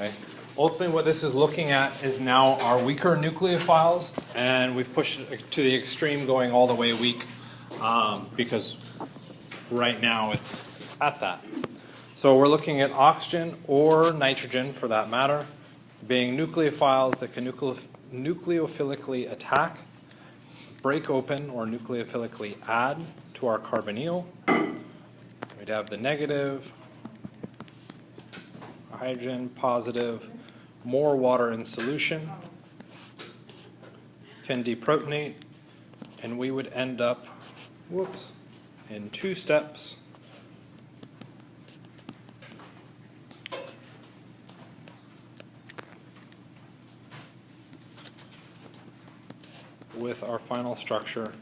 Okay. Ultimately, what this is looking at is now our weaker nucleophiles, and we've pushed it to the extreme, going all the way weak, because right now it's at that. So we're looking at oxygen or nitrogen, for that matter, being nucleophiles that can nucleophilically attack, break open, or nucleophilically add to our carbonyl. We'd have the negative, hydrogen, positive, more water in solution, can deprotonate, and we would end up, in 2 steps. With our final structure,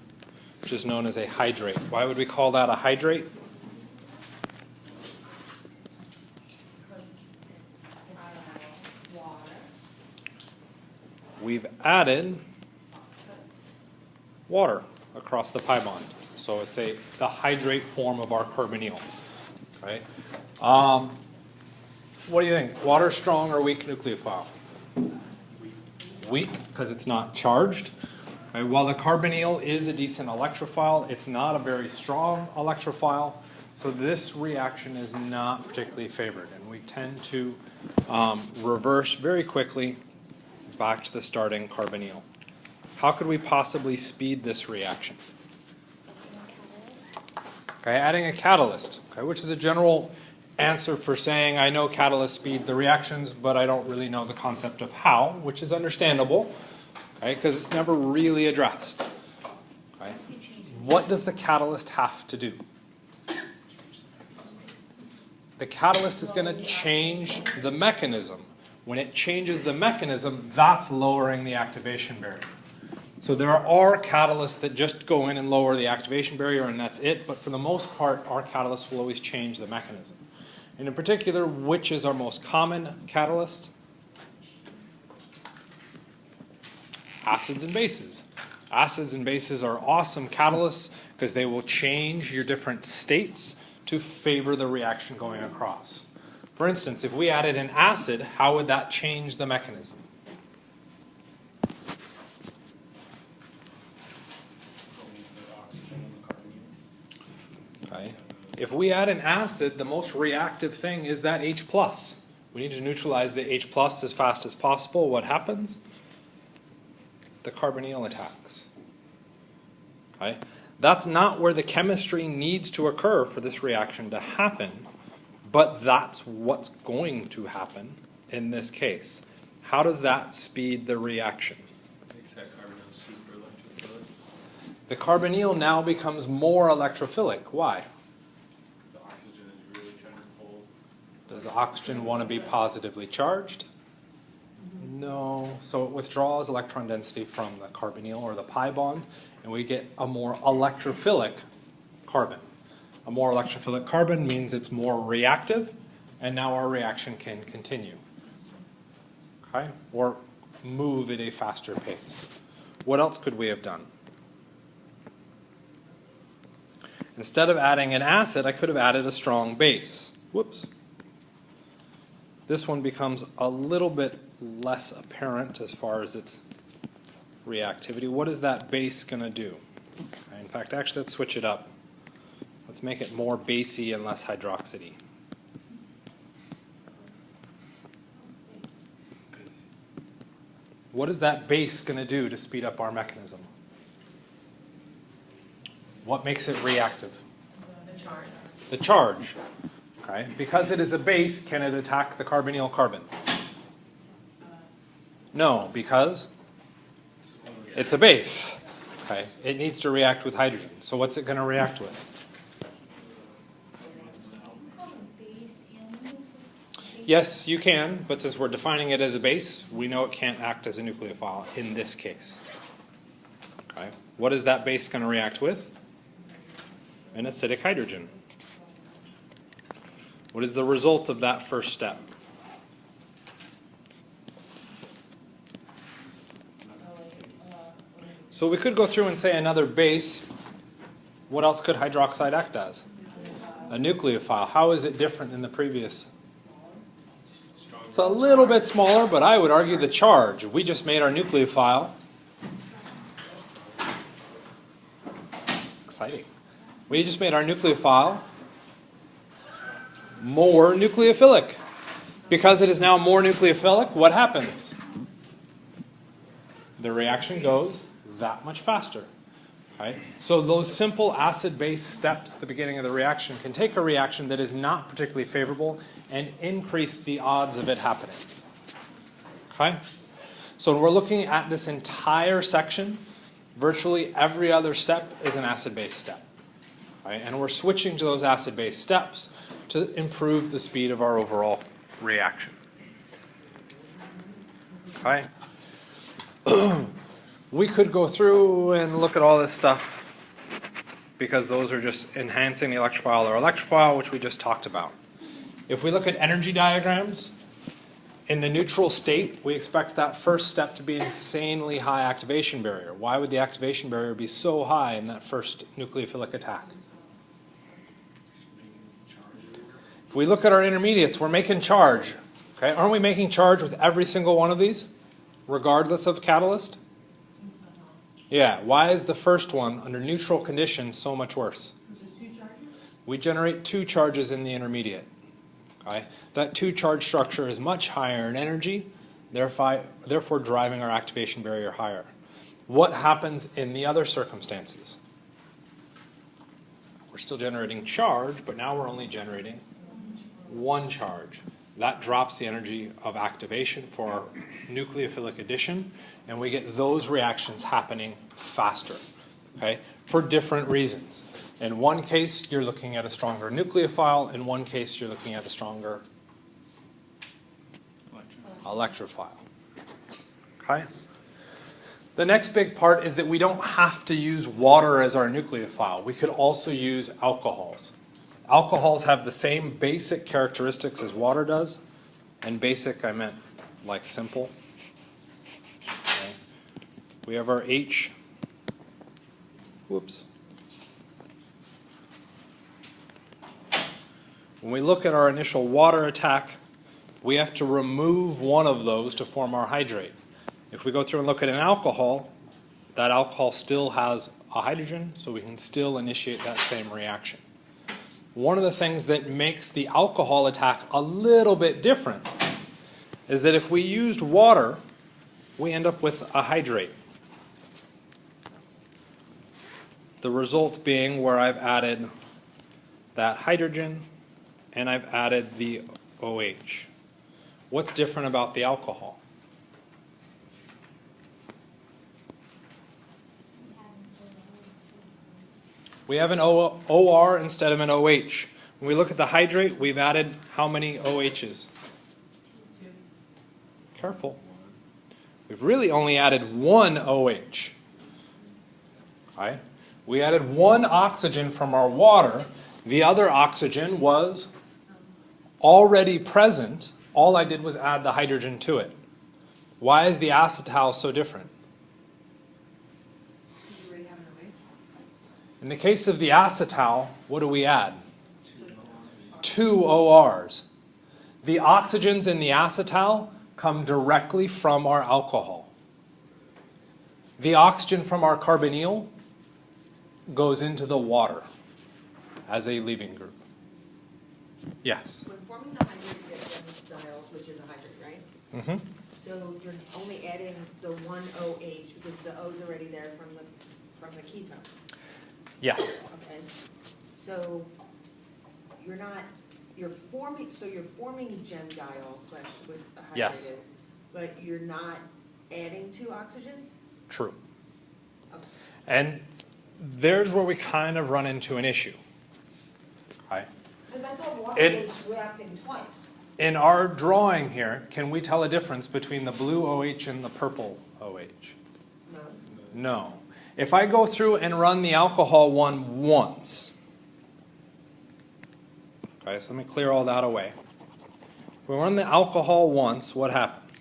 which is known as a hydrate. Why would we call that a hydrate? We've added water across the pi bond. So it's the hydrate form of our carbonyl. Right? What do you think? Water strong or weak nucleophile? Weak, because it's not charged. Right? While the carbonyl is a decent electrophile, it's not a very strong electrophile. So this reaction is not particularly favored. And we tend to reverse very quickly back to the starting carbonyl. How could we possibly speed this reaction? Okay, adding a catalyst, okay, which is a general answer for saying I know catalysts speed the reactions, but I don't really know the concept of how, which is understandable, okay, because it's never really addressed. Okay. What does the catalyst have to do? The catalyst is going to change the mechanism. When it changes the mechanism, that's lowering the activation barrier. So there are catalysts that just go in and lower the activation barrier, and that's it. But for the most part, our catalysts will always change the mechanism. And in particular, which is our most common catalyst? Acids and bases. Acids and bases are awesome catalysts because they will change your different states to favor the reaction going across. For instance, if we added an acid, how would that change the mechanism? Okay. If we add an acid, the most reactive thing is that H+. We need to neutralize the H+ as fast as possible. What happens? The carbonyl attacks. Okay. That's not where the chemistry needs to occur for this reaction to happen. But that's what's going to happen in this case. How does that speed the reaction? Makes that carbonyl super electrophilic. The carbonyl now becomes more electrophilic. Why? The oxygen is really trying to pull. Does oxygen want to be positively charged? No. So it withdraws electron density from the carbonyl or the pi bond, and we get a more electrophilic carbon. A more electrophilic carbon means it's more reactive, and now our reaction can continue. Okay? Or move at a faster pace. What else could we have done? Instead of adding an acid, I could have added a strong base. Whoops. This one becomes a little bit less apparent as far as its reactivity. What is that base going to do? Okay, in fact, actually, let's switch it up. Let's make it more basey and less hydroxidy. What is that base going to do to speed up our mechanism? What makes it reactive? The charge. The charge. Okay. Because it is a base, can it attack the carbonyl carbon? No, because it's a base. Okay. It needs to react with hydrogen. So what's it going to react with? Yes, you can, but since we're defining it as a base, we know it can't act as a nucleophile in this case. Okay. What is that base going to react with? An acidic hydrogen. What is the result of that first step? So we could go through and say another base. What else could hydroxide act as? A nucleophile. How is it different than the previous? stronger. It's a little bit smaller, but I would argue the charge. We just made our nucleophile. Exciting. We just made our nucleophile more nucleophilic. Because it is now more nucleophilic, what happens? The reaction goes that much faster. Right? So those simple acid-base steps at the beginning of the reaction can take a reaction that is not particularly favorable and increase the odds of it happening. Okay? So when we're looking at this entire section, virtually every other step is an acid-base step. Right? And we're switching to those acid-base steps to improve the speed of our overall reaction. Okay? We could go through and look at all this stuff because those are just enhancing the electrophile or electrophile, which we just talked about. If we look at energy diagrams, in the neutral state, we expect that first step to be insanely high activation barrier. Why would the activation barrier be so high in that first nucleophilic attack? If we look at our intermediates, we're making charge. Okay? Aren't we making charge with every single one of these, regardless of catalyst? Yeah. Why is the first one, under neutral conditions, so much worse? We generate 2 charges in the intermediate. Okay? That 2-charge structure is much higher in energy, therefore driving our activation barrier higher. What happens in the other circumstances? We're still generating charge, but now we're only generating 1 charge. That drops the energy of activation for our nucleophilic addition, and we get those reactions happening faster, okay, for different reasons. In one case, you're looking at a stronger nucleophile. In one case, you're looking at a stronger electrophile. Okay? The next big part is that we don't have to use water as our nucleophile. We could also use alcohols. Alcohols have the same basic characteristics as water does. And basic, I meant like simple. Okay. We have our H. Whoops. When we look at our initial water attack, we have to remove one of those to form our hydrate. If we go through and look at an alcohol, that alcohol still has a hydrogen, so we can still initiate that same reaction. One of the things that makes the alcohol attack a little bit different is that if we used water, we end up with a hydrate. The result being where I've added that hydrogen and I've added the OH. What's different about the alcohol? We have an OR instead of an OH. When we look at the hydrate, we've added how many OHs? 2. Careful. We've really only added 1 OH. Okay? We added 1 oxygen from our water. The other oxygen was already present. All I did was add the hydrogen to it. Why is the acetal so different? You already have an OH. In the case of the acetal, what do we add? 2 ORs. The oxygens in the acetal come directly from our alcohol. The oxygen from our carbonyl goes into the water as a leaving group. Yes? When forming the hydrate, you get gem-diols, which is a hydrate, right? Mm-hmm. So you're only adding the 1 OH because the O's already there from the ketone. Yes. Okay. So you're forming gem-diols with a hydrate Yes. is, but you're not adding 2 oxygens? True. Okay. And there's where we kind of run into an issue. Okay? Because I thought water It- was reacting twice. In our drawing here, can we tell a difference between the blue OH and the purple OH? No. No. If I go through and run the alcohol one once, okay, so let me clear all that away. If we run the alcohol once, what happens?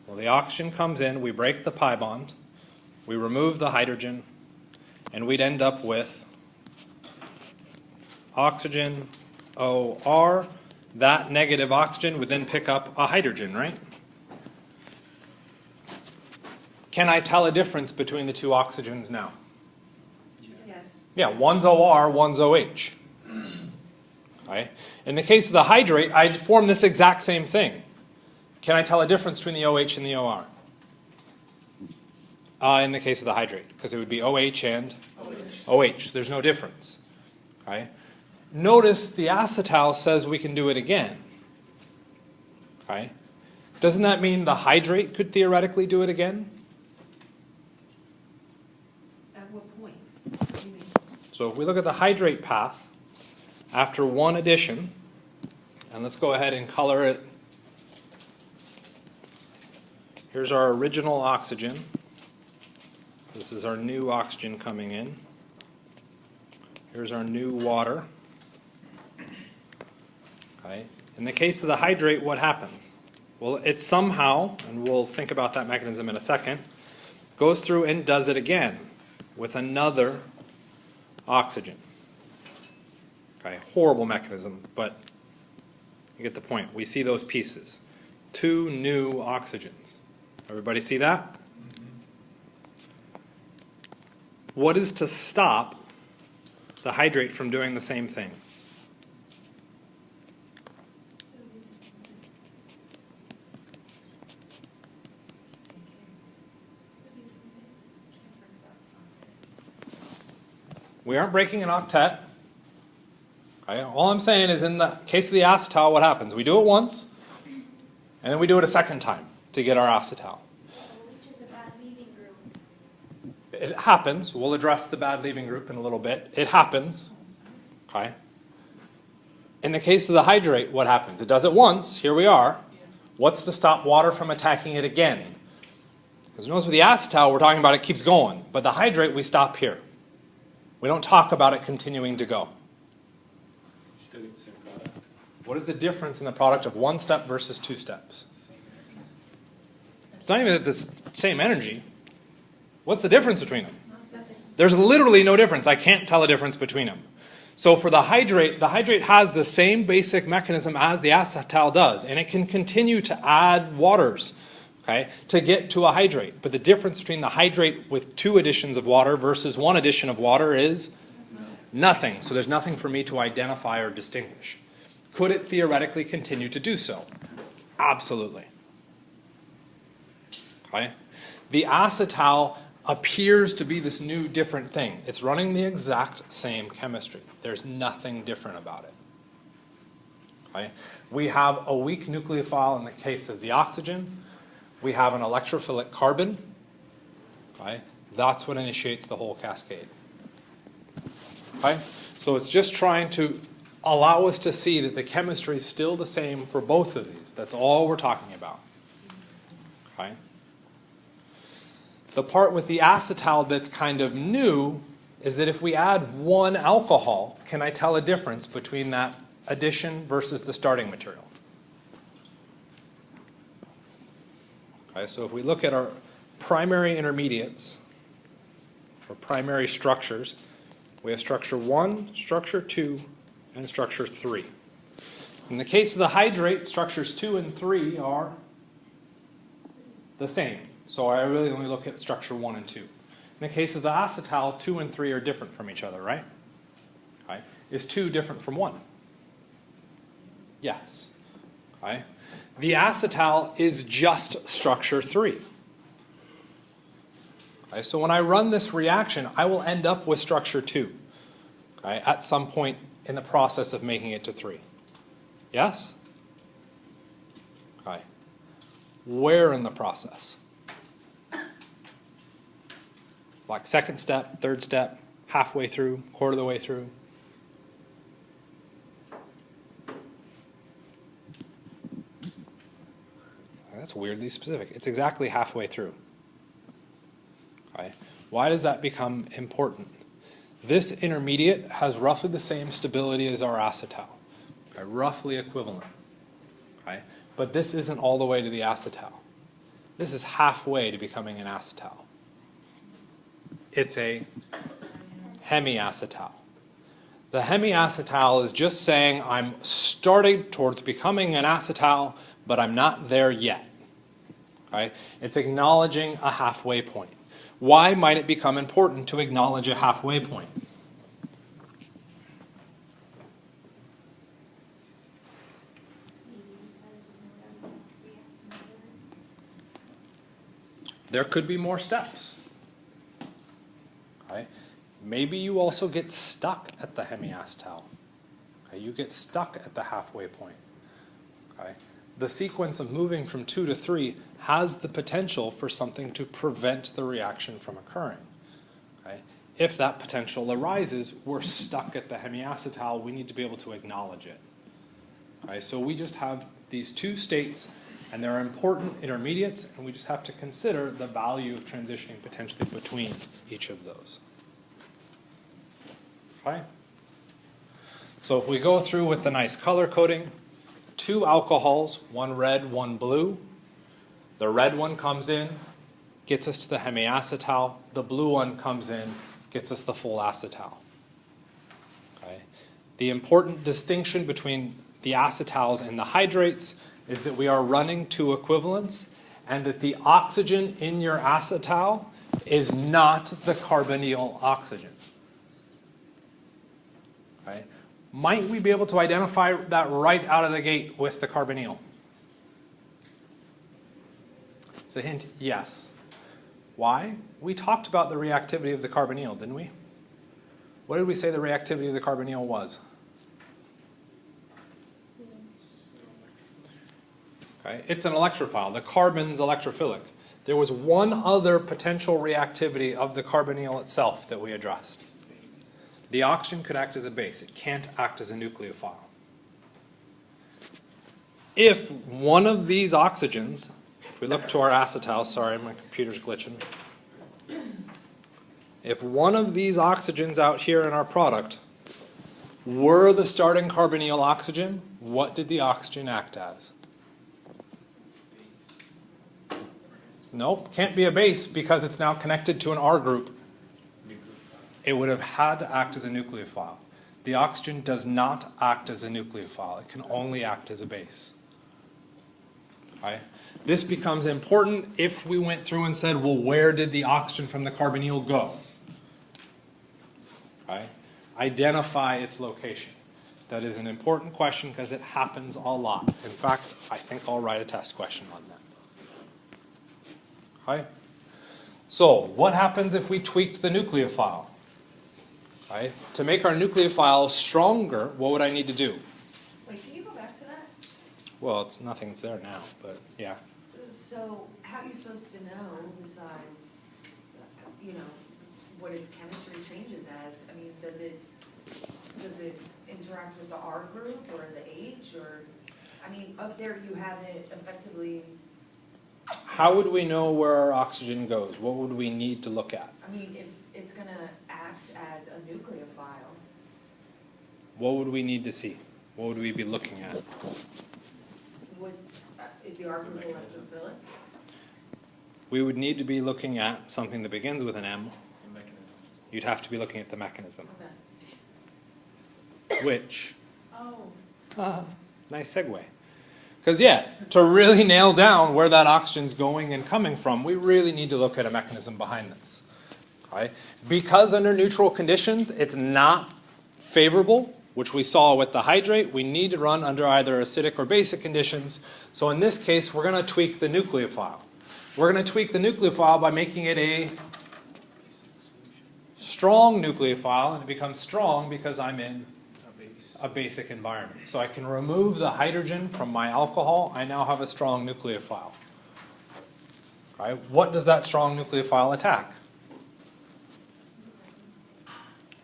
Well, the oxygen comes in, we break the pi bond, we remove the hydrogen, and we'd end up with oxygen, OR, that negative oxygen would then pick up a hydrogen, right? Can I tell a difference between the two oxygens now? Yes. Yeah, one's OR, one's OH. Right? In the case of the hydrate, I'd form this exact same thing. Can I tell a difference between the OH and the OR? In the case of the hydrate, because it would be OH and OH. There's no difference. Okay? Notice the acetal says we can do it again. Okay? Doesn't that mean the hydrate could theoretically do it again? At what point? What do you mean? So if we look at the hydrate path, after one addition, and let's go ahead and color it. Here's our original oxygen. This is our new oxygen coming in. Here's our new water. Okay. In the case of the hydrate, what happens? Well, it somehow, and we'll think about that mechanism in a second, goes through and does it again with another oxygen. Okay, horrible mechanism, but you get the point. We see those pieces. Two new oxygens. Everybody see that? What is to stop the hydrate from doing the same thing? We aren't breaking an octet. Okay? All I'm saying is in the case of the acetal, what happens? We do it once, and then we do it a second time to get our acetal. Which is a bad leaving group. It happens. We'll address the bad leaving group in a little bit. It happens. Okay? In the case of the hydrate, what happens? It does it once. Here we are. What's to stop water from attacking it again? Because notice with the acetal, we're talking about it keeps going. But the hydrate, we stop here. We don't talk about it continuing to go. Still get the same product. What is the difference in the product of one step versus two steps? It's not even the same energy. What's the difference between them? There's literally no difference. I can't tell a difference between them. So for the hydrate has the same basic mechanism as the acetal does, and it can continue to add waters, okay, to get to a hydrate. But the difference between the hydrate with two additions of water versus one addition of water is nothing. So there's nothing for me to identify or distinguish. Could it theoretically continue to do so? Absolutely. Okay? The acetal appears to be this new different thing. It's running the exact same chemistry. There's nothing different about it. Okay? We have a weak nucleophile in the case of the oxygen. We have an electrophilic carbon. Okay? That's what initiates the whole cascade. Okay? So it's just trying to allow us to see that the chemistry is still the same for both of these. That's all we're talking about. Okay? The part with the acetal that's kind of new is that if we add one alcohol, can I tell a difference between that addition versus the starting material? Okay, so if we look at our primary intermediates, or primary structures, we have structure 1, structure 2, and structure 3. In the case of the hydrate, structures 2 and 3 are the same. So I really only look at structure 1 and 2. In the case of the acetal, 2 and 3 are different from each other, right? Okay. Is 2 different from 1? Yes. Okay. The acetal is just structure 3. Okay. So when I run this reaction, I will end up with structure 2, okay, at some point in the process of making it to 3. Yes? Okay. Where in the process? Like second step, third step, halfway through, quarter of the way through. That's weirdly specific. It's exactly halfway through. Okay. Why does that become important? This intermediate has roughly the same stability as our acetal. Okay. Roughly equivalent. Okay. But this isn't all the way to the acetal. This is halfway to becoming an acetal. It's a hemiacetal. The hemiacetal is just saying I'm starting towards becoming an acetal, but I'm not there yet. Okay? It's acknowledging a halfway point. Why might it become important to acknowledge a halfway point? Maybe because we're going to react together. There could be more steps. Okay? Maybe you also get stuck at the hemiacetal. Okay? You get stuck at the halfway point. Okay? The sequence of moving from 2 to 3 has the potential for something to prevent the reaction from occurring. Okay? If that potential arises, we're stuck at the hemiacetal. We need to be able to acknowledge it. Okay? So we just have these two states, and they're important intermediates, and we just have to consider the value of transitioning potentially between each of those. Okay? So if we go through with the nice color coding, 2 alcohols, one red, one blue. The red one comes in, gets us to the hemiacetal. The blue one comes in, gets us the full acetal. Okay? The important distinction between the acetals and the hydrates is that we are running 2 equivalents, and that the oxygen in your acetal is not the carbonyl oxygen. Okay? Might we be able to identify that right out of the gate with the carbonyl? It's a hint, yes. Why? We talked about the reactivity of the carbonyl, didn't we? What did we say the reactivity of the carbonyl was? Okay, it's an electrophile. The carbon's electrophilic. There was one other potential reactivity of the carbonyl itself that we addressed. The oxygen could act as a base. It can't act as a nucleophile. If one of these oxygens, if we look to our acetal, sorry, my computer's glitching. If one of these oxygens out here in our product were the starting carbonyl oxygen, what did the oxygen act as? Nope, can't be a base because it's now connected to an R group. It would have had to act as a nucleophile. The oxygen does not act as a nucleophile. It can only act as a base. Okay? This becomes important if we went through and said, well, where did the oxygen from the carbonyl go? Okay? Identify its location. That is an important question because it happens a lot. In fact, I think I'll write a test question on that. Okay? So, what happens if we tweaked the nucleophile? Okay? To make our nucleophile stronger, what would I need to do? Wait, can you go back to that? Well, nothing's there now, but yeah. So how are you supposed to know besides, what its chemistry changes as? I mean, does it interact with the R group or the H or, I mean, up there you have it effectively. How would we know where our oxygen goes? What would we need to look at? I mean, if it's going to act as a nucleophile. What would we need to see? What would we be looking at? Is the R group electrophilic? We would need to be looking at something that begins with an M. The mechanism. You'd have to be looking at the mechanism, Okay. which, Oh. nice segue. Because yeah, to really nail down where that oxygen's going and coming from, we really need to look at a mechanism behind this. Okay? Because under neutral conditions, it's not favorable, which we saw with the hydrate. We need to run under either acidic or basic conditions. So in this case, we're going to tweak the nucleophile. We're going to tweak the nucleophile by making it a strong nucleophile, and it becomes strong because I'm in a basic environment. So I can remove the hydrogen from my alcohol. I now have a strong nucleophile. Okay? What does that strong nucleophile attack?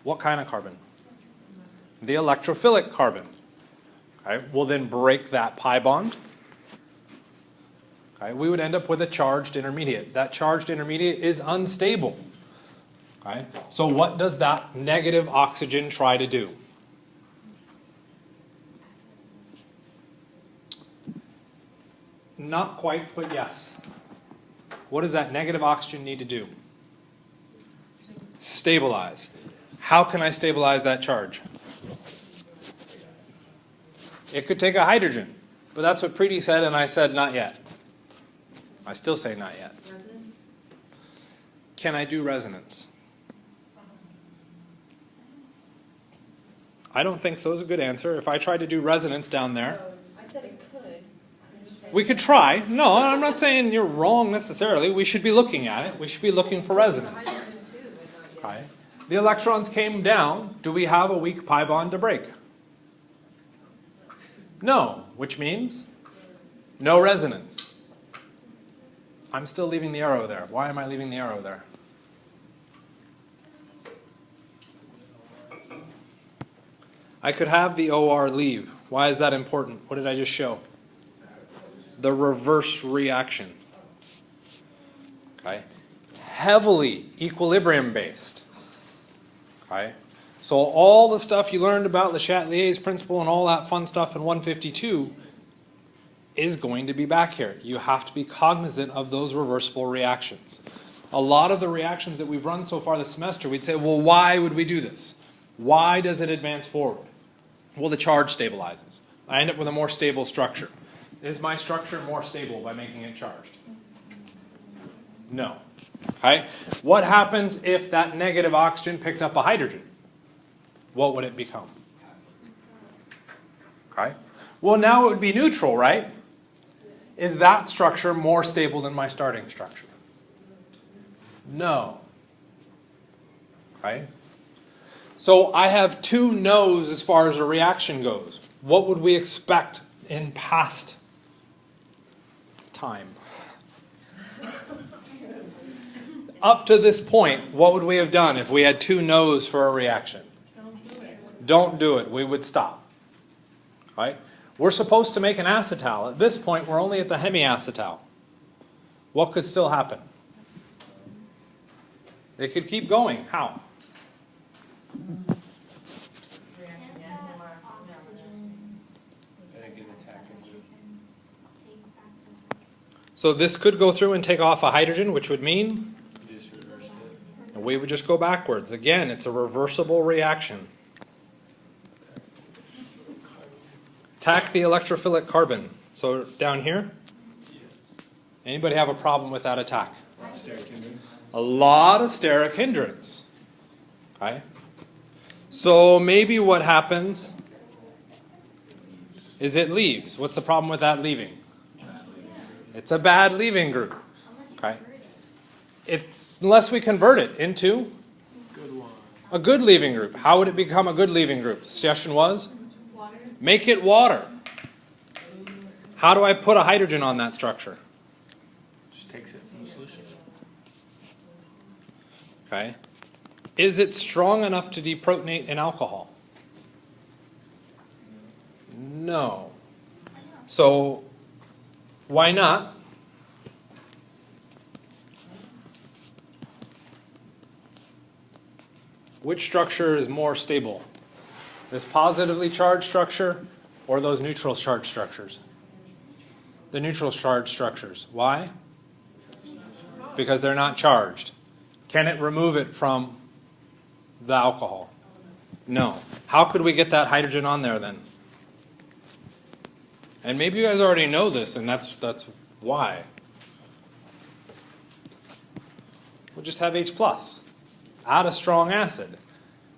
What kind of carbon? The electrophilic carbon. Okay? We'll then break that pi bond. Okay? We would end up with a charged intermediate. That charged intermediate is unstable. Okay? So what does that negative oxygen try to do? Not quite, but yes. What does that negative oxygen need to do? Stabilize. How can I stabilize that charge? It could take a hydrogen. But that's what Preeti said, and I said not yet. I still say not yet. Resonance? Can I do resonance? I don't think so is a good answer. If I tried to do resonance down there, I said it could. we could try. No, I'm not saying you're wrong necessarily. We should be looking at it. We should be looking for resonance. Hydrogen too, but not yet. Okay. The electrons came down. Do we have a weak pi bond to break? No, which means no resonance. I'm still leaving the arrow there. Why am I leaving the arrow there? I could have the OR leave. Why is that important? What did I just show? The reverse reaction. Okay. Heavily equilibrium based. Okay. So all the stuff you learned about Le Chatelier's principle and all that fun stuff in 152 is going to be back here. You have to be cognizant of those reversible reactions. A lot of the reactions that we've run so far this semester, we'd say, well, why would we do this? Why does it advance forward? Well, the charge stabilizes. I end up with a more stable structure. Is my structure more stable by making it charged? No. Okay? What happens if that negative oxygen picked up a hydrogen? What would it become? Okay? Well, now it would be neutral, right? Is that structure more stable than my starting structure? No. Okay? So I have two no's as far as a reaction goes. What would we expect in past time? Up to this point, what would we have done if we had two no's for a reaction? Don't do it. We would stop. Right? We're supposed to make an acetal. At this point, we're only at the hemiacetal. What could still happen? It could keep going. How? I think it's attacking. So this could go through and take off a hydrogen, which would mean You just reversed it. and we would just go backwards. Again, it's a reversible reaction. Attack the electrophilic carbon. So down here, anybody have a problem with that attack? Steric hindrance. A lot of steric hindrance. Okay? So maybe what happens is it leaves. What's the problem with that leaving? It's a bad leaving group. Okay? It's unless we convert it into Good one. a good leaving group. How would it become a good leaving group? The suggestion was make it water. How do I put a hydrogen on that structure? Just takes it from the solution. Okay. Is it strong enough to deprotonate an alcohol? No. So why not? Which structure is more stable? This positively charged structure or those neutral charged structures? The neutral charged structures. Why? Because they're not charged. Can it remove it from the alcohol? No. How could we get that hydrogen on there then? And maybe you guys already know this, and that's why. We'll just have H+. Add a strong acid.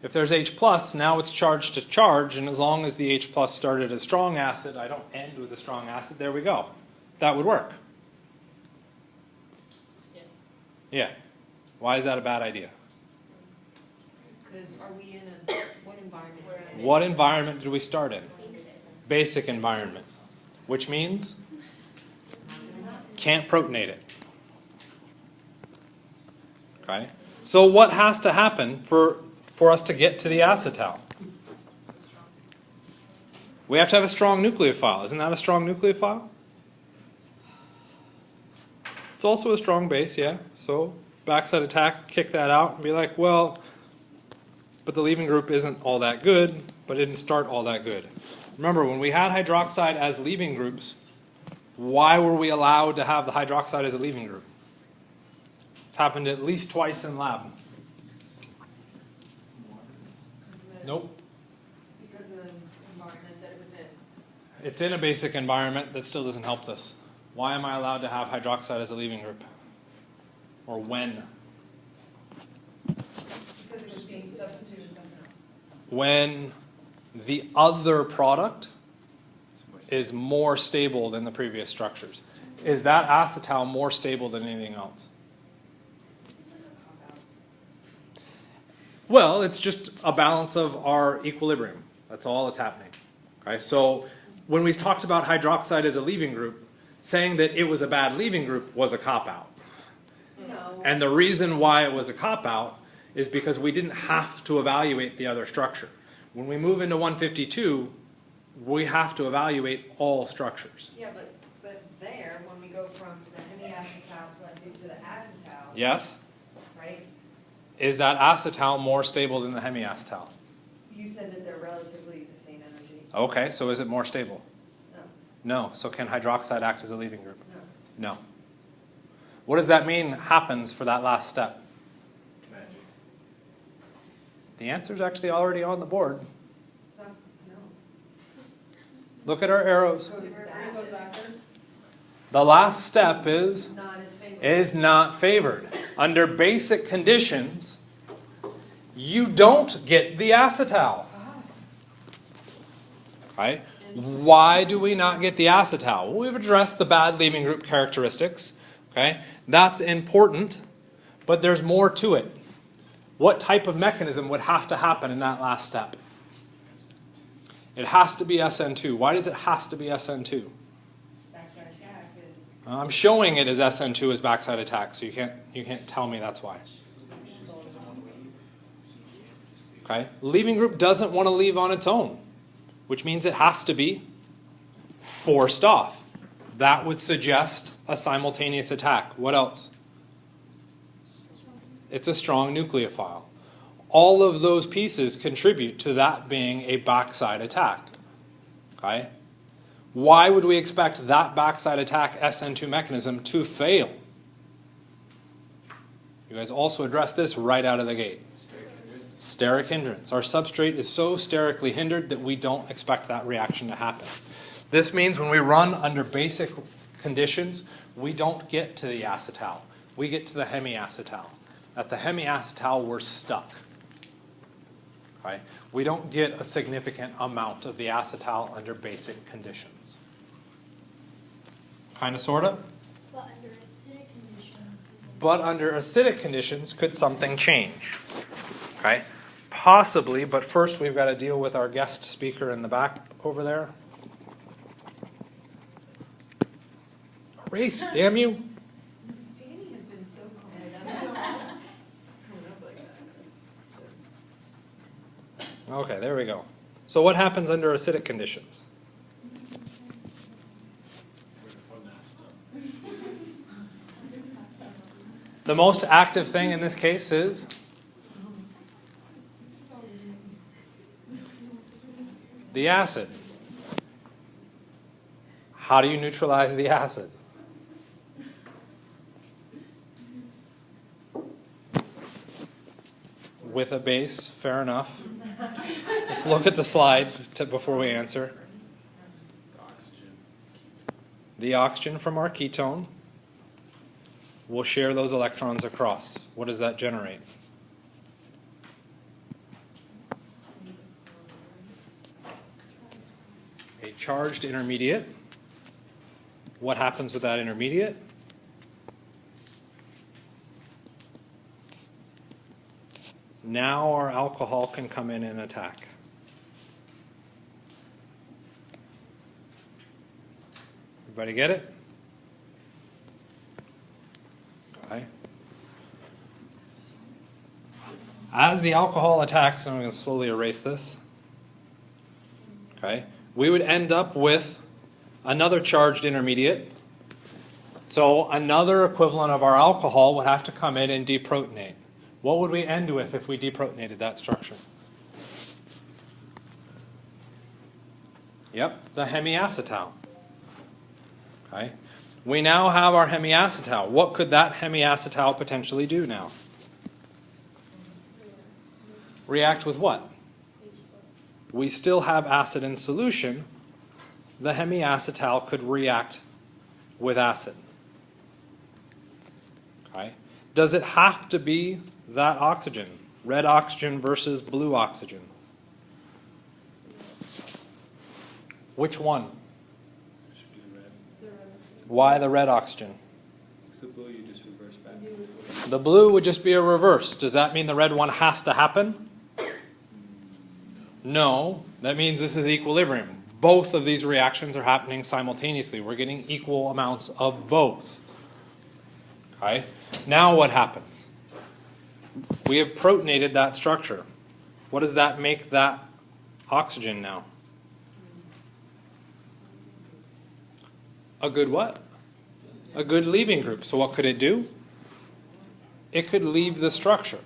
If there's H+, now it's charged to charge, and as long as the H+ started as strong acid, I don't end with a strong acid, there we go. That would work. Yeah. Why is that a bad idea? Because are we in what environment? What environment did we start in? Basic environment. Which means can't protonate it. Okay? So what has to happen for us to get to the acetal? We have to have a strong nucleophile. Isn't that a strong nucleophile? It's also a strong base, yeah. So backside attack, kick that out, and be like, well, but the leaving group isn't all that good, but it didn't start all that good. Remember, when we had hydroxide as leaving groups, why were we allowed to have the hydroxide as a leaving group? It's happened at least twice in lab. Nope. Because of the environment that it was in. it's in a basic environment, that still doesn't help this. Why am I allowed to have hydroxide as a leaving group? Or when? Because it's being substituted with something else. When the other product is more stable than the previous structures. Is that acetal more stable than anything else? Seems like a cop-out. Well, it's just a balance of our equilibrium. That's all that's happening. Okay? So when we talked about hydroxide as a leaving group, saying that it was a bad leaving group was a cop-out. No. And the reason why it was a cop-out is because we didn't have to evaluate the other structure. When we move into 152, we have to evaluate all structures. Yeah, but there, when we go from the hemiacetal plus to the acetal, Yes? right? Is that acetal more stable than the hemiacetal? You said that they're relatively the same energy. Okay, so is it more stable? No, No. So can hydroxide act as a leaving group? no. No. What does that mean happens for that last step? Magic. The answer is actually already on the board. It's not, no. Look at our arrows. Goes backwards? The last step is Not as favorable. is not favored. Under basic conditions, you don't get the acetal. Right? Why do we not get the acetal? Well, we've addressed the bad leaving group characteristics. Okay? That's important, but there's more to it. What type of mechanism would have to happen in that last step? It has to be SN2. Why does it has to be SN2? Backside attack. I'm showing it as SN2 as backside attack, so you can't tell me that's why. Okay? Leaving group doesn't want to leave on its own, which means it has to be forced off. That would suggest a simultaneous attack. What else? It's a strong nucleophile. All of those pieces contribute to that being a backside attack. Okay? Why would we expect that backside attack SN2 mechanism to fail? You guys also addressed this right out of the gate. Steric hindrance. Our substrate is so sterically hindered that we don't expect that reaction to happen. This means when we run under basic conditions, we don't get to the acetal. We get to the hemiacetal. At the hemiacetal, we're stuck. Okay? We don't get a significant amount of the acetal under basic conditions. Kind of, sort of? But under acidic conditions, But under acidic conditions, could something change? Okay? Possibly, but first we've got to deal with our guest speaker in the back over there. Erase, damn you. Danny has been so calm. Coming up like that. Okay, there we go. So what happens under acidic conditions? Where the fun ass stuff. The most active thing in this case is the acid. How do you neutralize the acid? With a base, fair enough. Let's look at the slide before we answer. Oxygen. The oxygen from our ketone will share those electrons across. What does that generate? A charged intermediate. What happens with that intermediate? Now our alcohol can come in and attack. Everybody get it? Okay. As the alcohol attacks, and I'm going to slowly erase this, okay, we would end up with another charged intermediate. So another equivalent of our alcohol would have to come in and deprotonate. What would we end with if we deprotonated that structure? Yep, the hemiacetal. Okay. We now have our hemiacetal. What could that hemiacetal potentially do now? React with what? We still have acid in solution, the hemiacetal could react with acid. Okay. Does it have to be that oxygen? Red oxygen versus blue oxygen. Which one? Should be the red. Why the red oxygen? The blue you just reverse back. The blue would just be a reverse. Does that mean the red one has to happen? No. That means this is equilibrium. Both of these reactions are happening simultaneously. We're getting equal amounts of both. Okay? Now what happens? We have protonated that structure. What does that make that oxygen now? A good what? A good leaving group. So what could it do? It could leave the structure.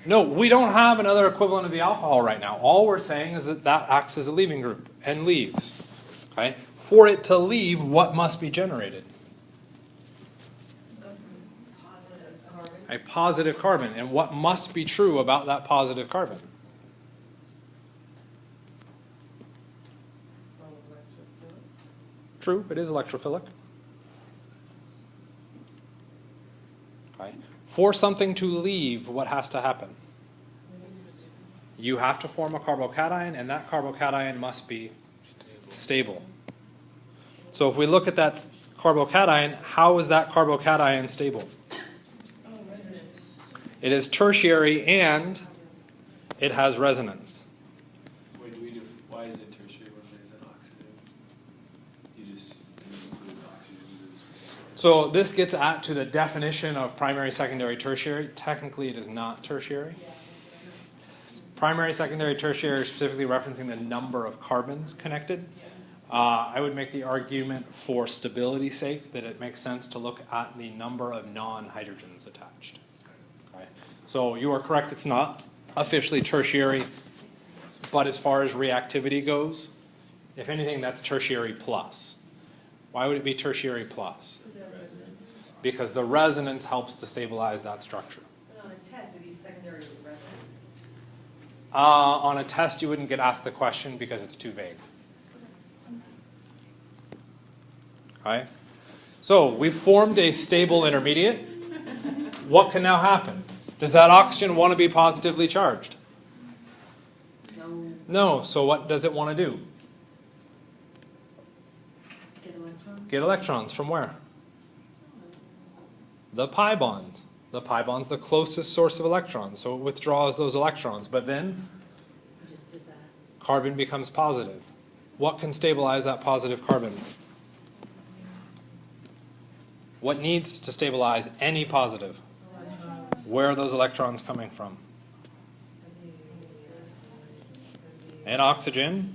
No, we don't have another equivalent of the alcohol right now. All we're saying is that that acts as a leaving group and leaves. Okay? For it to leave, what must be generated? Positive carbon. A positive carbon. And what must be true about that positive carbon? True, it is electrophilic. Okay. For something to leave, what has to happen? You have to form a carbocation, and that carbocation must be stable. So if we look at that carbocation, how is that carbocation stable? It is tertiary and it has resonance. Wait, why is it tertiary when it is an oxidative? You just include oxygen. So this gets at to the definition of primary, secondary, tertiary. Technically, it is not tertiary. Primary, secondary, tertiary are specifically referencing the number of carbons connected. I would make the argument for stability's sake that it makes sense to look at the number of non-hydrogens attached. Okay. So you are correct, it's not officially tertiary, but as far as reactivity goes, if anything, that's tertiary plus. Why would it be tertiary plus? Because the resonance helps to stabilize that structure. But on a test, it'd be secondary with resonance. On a test, you wouldn't get asked the question because it's too vague. Okay? So we've formed a stable intermediate. What can now happen? Does that oxygen want to be positively charged? No. No. So what does it want to do? Get electrons? Get electrons from where? The pi bond. The pi bond's the closest source of electrons, so it withdraws those electrons. But then We just did that. carbon becomes positive. What can stabilize that positive carbon? What needs to stabilize any positive? Electrons. Where are those electrons coming from? And oxygen.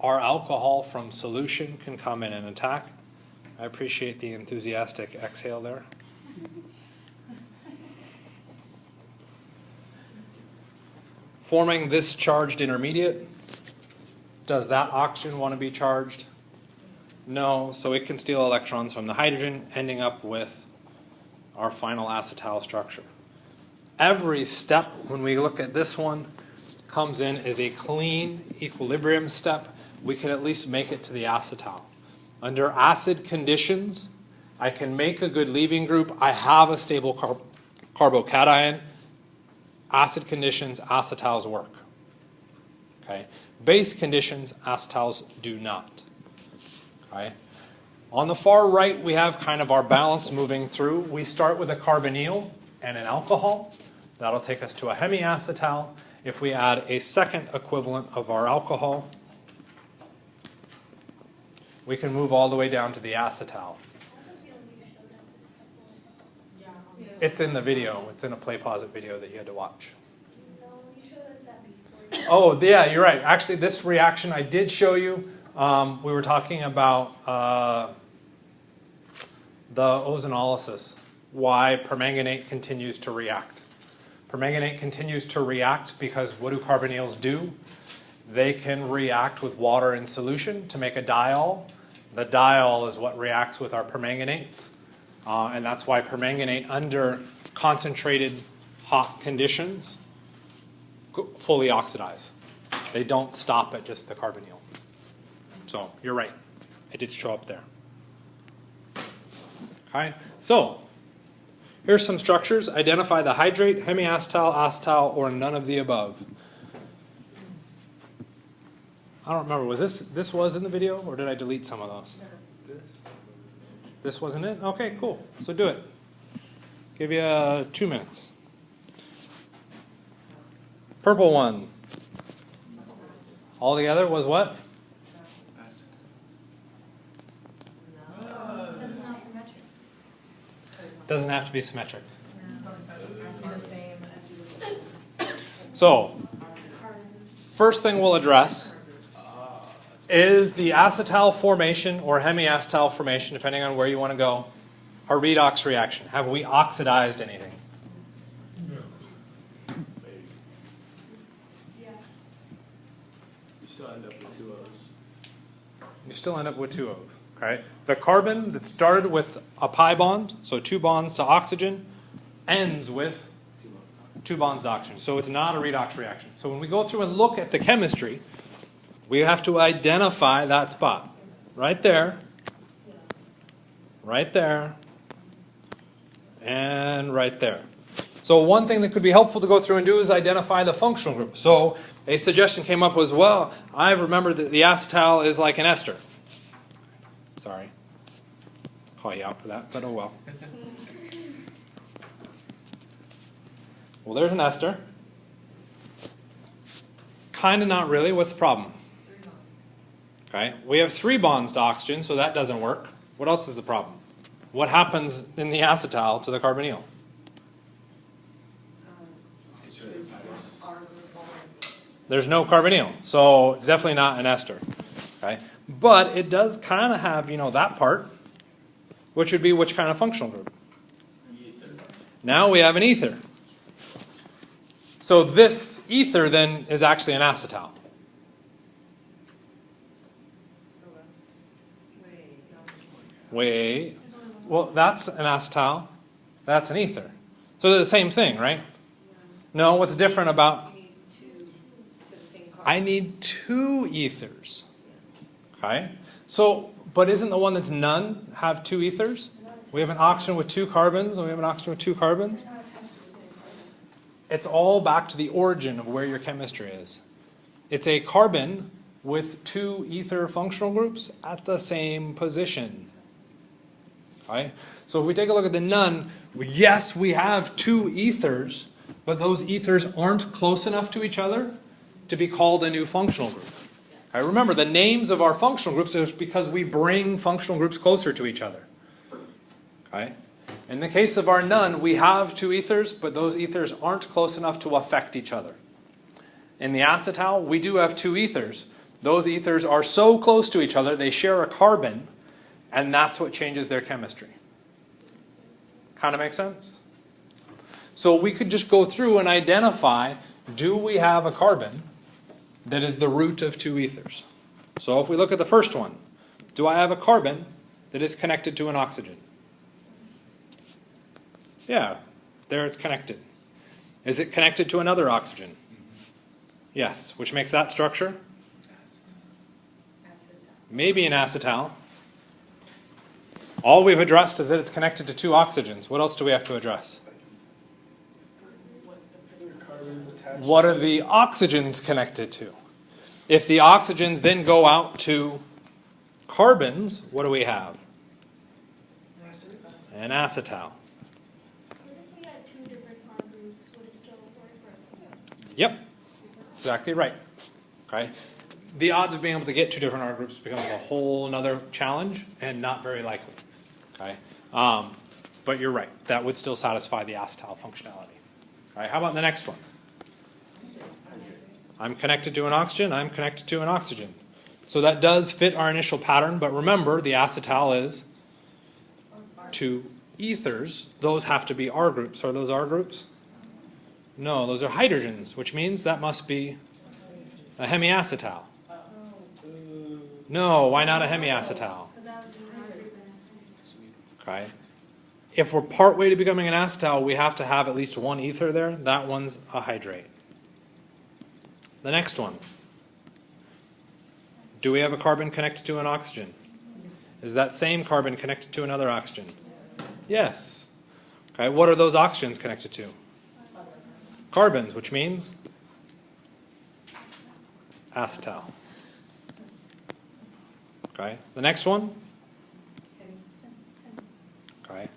Our alcohol from solution can come in and attack. I appreciate the enthusiastic exhale there. Forming this charged intermediate. Does that oxygen want to be charged? No, so it can steal electrons from the hydrogen, ending up with our final acetal structure. Every step, when we look at this one, comes in as a clean equilibrium step. We can at least make it to the acetal. Under acid conditions, I can make a good leaving group. I have a stable carbocation. Acid conditions, acetals work. Okay. Base conditions, acetals do not. Okay. On the far right, we have kind of our balance moving through. We start with a carbonyl and an alcohol. That'll take us to a hemiacetal. If we add a second equivalent of our alcohol, we can move all the way down to the acetal. It's in the video. It's in a play pause it video that you had to watch. No, you showed us that before. Oh, yeah, you're right. Actually, this reaction I did show you. We were talking about the ozonolysis, why permanganate continues to react. Permanganate continues to react because what do carbonyls do? They can react with water in solution to make a diol. The diol is what reacts with our permanganates. And that's why permanganate under concentrated hot conditions fully oxidize. They don't stop at just the carbonyl. So you're right. It did show up there. Okay, so here's some structures. Identify the hydrate, hemiacetal, acetal, or none of the above. I don't remember. Was this was in the video, or did I delete some of those? This wasn't it? Okay, cool. So do it. Give you 2 minutes. Purple one. All together was what? But it's not symmetric. Doesn't have to be symmetric. It has to be the same as you. So, first thing we'll address is the acetal formation or hemiacetal formation, depending on where you want to go, a redox reaction. Have we oxidized anything? Yeah. You still end up with two O's. You still end up with two O's. Okay? The carbon that started with a pi bond, so 2 bonds to oxygen, ends with 2 bonds to oxygen. So it's not a redox reaction. So when we go through and look at the chemistry, we have to identify that spot. Right there, and right there. So one thing that could be helpful to go through and do is identify the functional group. So a suggestion came up was, well, I remember that the acetal is like an ester. Sorry. Call you out for that, but oh well. Well, there's an ester. Kind of not really. What's the problem? Okay, we have 3 bonds to oxygen, so that doesn't work. What else is the problem? What happens in the acetal to the carbonyl? There's no carbonyl, so it's definitely not an ester. Okay, but it does kind of have, that part, which would be which kind of functional group? Ether. Now we have an ether. So this ether then is actually an acetal. Wait. Well, that's an acetal. That's an ether. So they're the same thing, right? No, what's different about... You need two to the same carbon. I need 2 ethers. Okay? So, but isn't the one that's none have 2 ethers? We have an oxygen with 2 carbons, and we have an oxygen with 2 carbons. It's all back to the origin of where your chemistry is. It's a carbon with 2 ether functional groups at the same position. Okay? So if we take a look at the none, yes, we have 2 ethers, but those ethers aren't close enough to each other to be called a new functional group. Okay? Remember, the names of our functional groups is because we bring functional groups closer to each other. Okay? In the case of our none, we have 2 ethers, but those ethers aren't close enough to affect each other. In the acetal, we do have 2 ethers. Those ethers are so close to each other, they share a carbon, and that's what changes their chemistry. Kind of makes sense? So we could just go through and identify, do we have a carbon that is the root of 2 ethers? So if we look at the first one, do I have a carbon that is connected to an oxygen? Yeah, there it's connected. Is it connected to another oxygen? Yes, which makes that structure? Maybe an acetal. All we've addressed is that it's connected to 2 oxygens. What else do we have to address? What are the oxygens connected to? If the oxygens then go out to carbons, what do we have? An acetal. What if we had 2 different R groups? Would it still work? Yep, exactly right. Okay, the odds of being able to get 2 different R groups becomes a whole other challenge and not very likely. Okay, but you're right. That would still satisfy the acetal functionality. All right, how about the next one? I'm connected to an oxygen. I'm connected to an oxygen. So that does fit our initial pattern, but remember the acetal is 2 ethers. Those have to be R groups. Are those R groups? No, those are hydrogens, which means that must be a hemiacetal. No, why not a hemiacetal? Because that would be an R group and Okay. If we're partway to becoming an acetal, we have to have at least 1 ether there. That one's a hydrate. The next one. Do we have a carbon connected to an oxygen? Is that same carbon connected to another oxygen? Yes. Okay, what are those oxygens connected to? Carbons, which means acetal. Okay, the next one. Okay,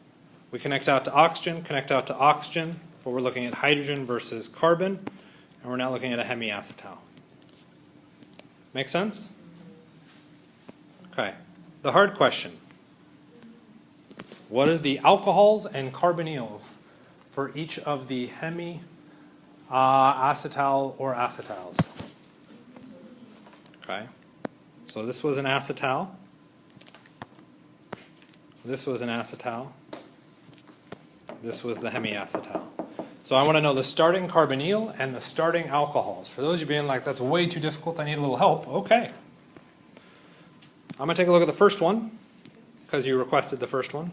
we connect out to oxygen, but we're looking at hydrogen versus carbon, and we're now looking at a hemiacetal. Make sense? Okay, the hard question. What are the alcohols and carbonyls for each of the hemiacetal or acetals? Okay, so this was an acetal. This was an acetal. This was the hemiacetal. So I want to know the starting carbonyl and the starting alcohols. For those of you being like, that's way too difficult, I need a little help. Okay. I'm going to take a look at the first one, because you requested the first one.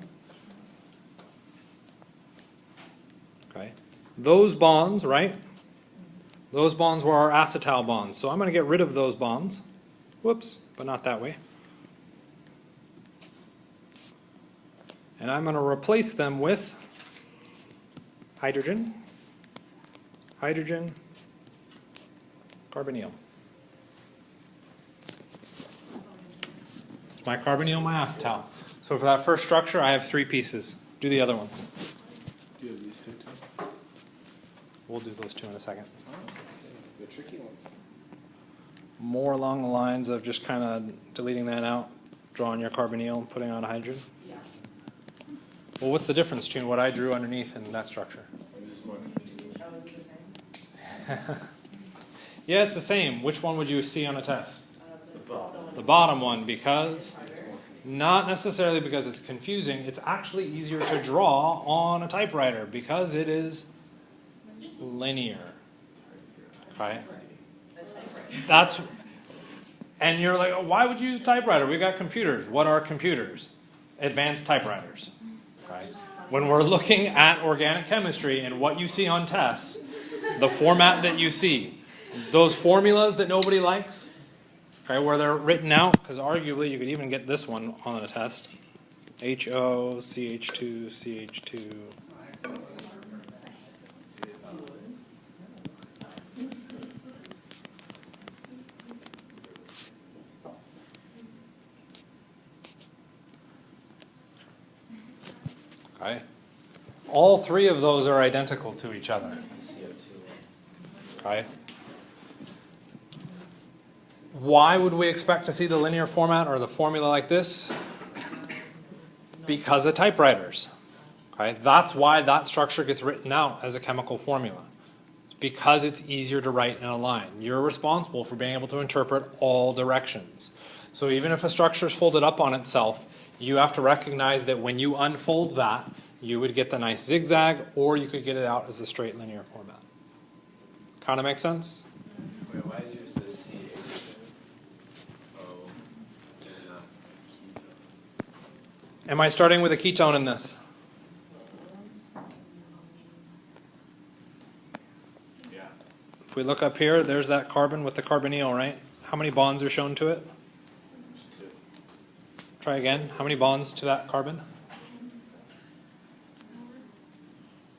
Okay. Those bonds, right? Those bonds were our acetal bonds. So I'm going to get rid of those bonds. Whoops, but not that way. And I'm going to replace them with hydrogen, hydrogen, carbonyl. It's my carbonyl, my acetal. So for that first structure, I have 3 pieces. Do the other ones. Do you have these two too? We'll do those 2 in a second. Oh, okay. The tricky ones. More along the lines of just kind of deleting that out, drawing your carbonyl and putting on a hydrogen. Yeah. Well, what's the difference between what I drew underneath and that structure? I'm just more confused. Oh, is it the same? Yeah, it's the same. Which one would you see on a test? The bottom. The bottom one, because not necessarily because it's confusing, it's actually easier to draw on a typewriter because it is linear. Okay? That's, and you're like, oh, why would you use a typewriter? We've got computers. What are computers? Advanced typewriters. Okay? When we're looking at organic chemistry and what you see on tests, the format that you see, those formulas that nobody likes, okay, where they're written out, because arguably you could even get this one on a test. HO, CH2, CH2. Okay. All 3 of those are identical to each other. Okay. Why would we expect to see the linear format or the formula like this? Because of typewriters. Okay. That's why that structure gets written out as a chemical formula. It's because it's easier to write in a line. You're responsible for being able to interpret all directions. So even if a structure is folded up on itself, you have to recognize that when you unfold that, you would get the nice zigzag, or you could get it out as a straight linear format. Kind of make sense? Wait, why is yours the CH? Oh, and not ketone. Am I starting with a ketone in this? Yeah. If we look up here, there's that carbon with the carbonyl, right? How many bonds are shown to it? 2. Try again. How many bonds to that carbon?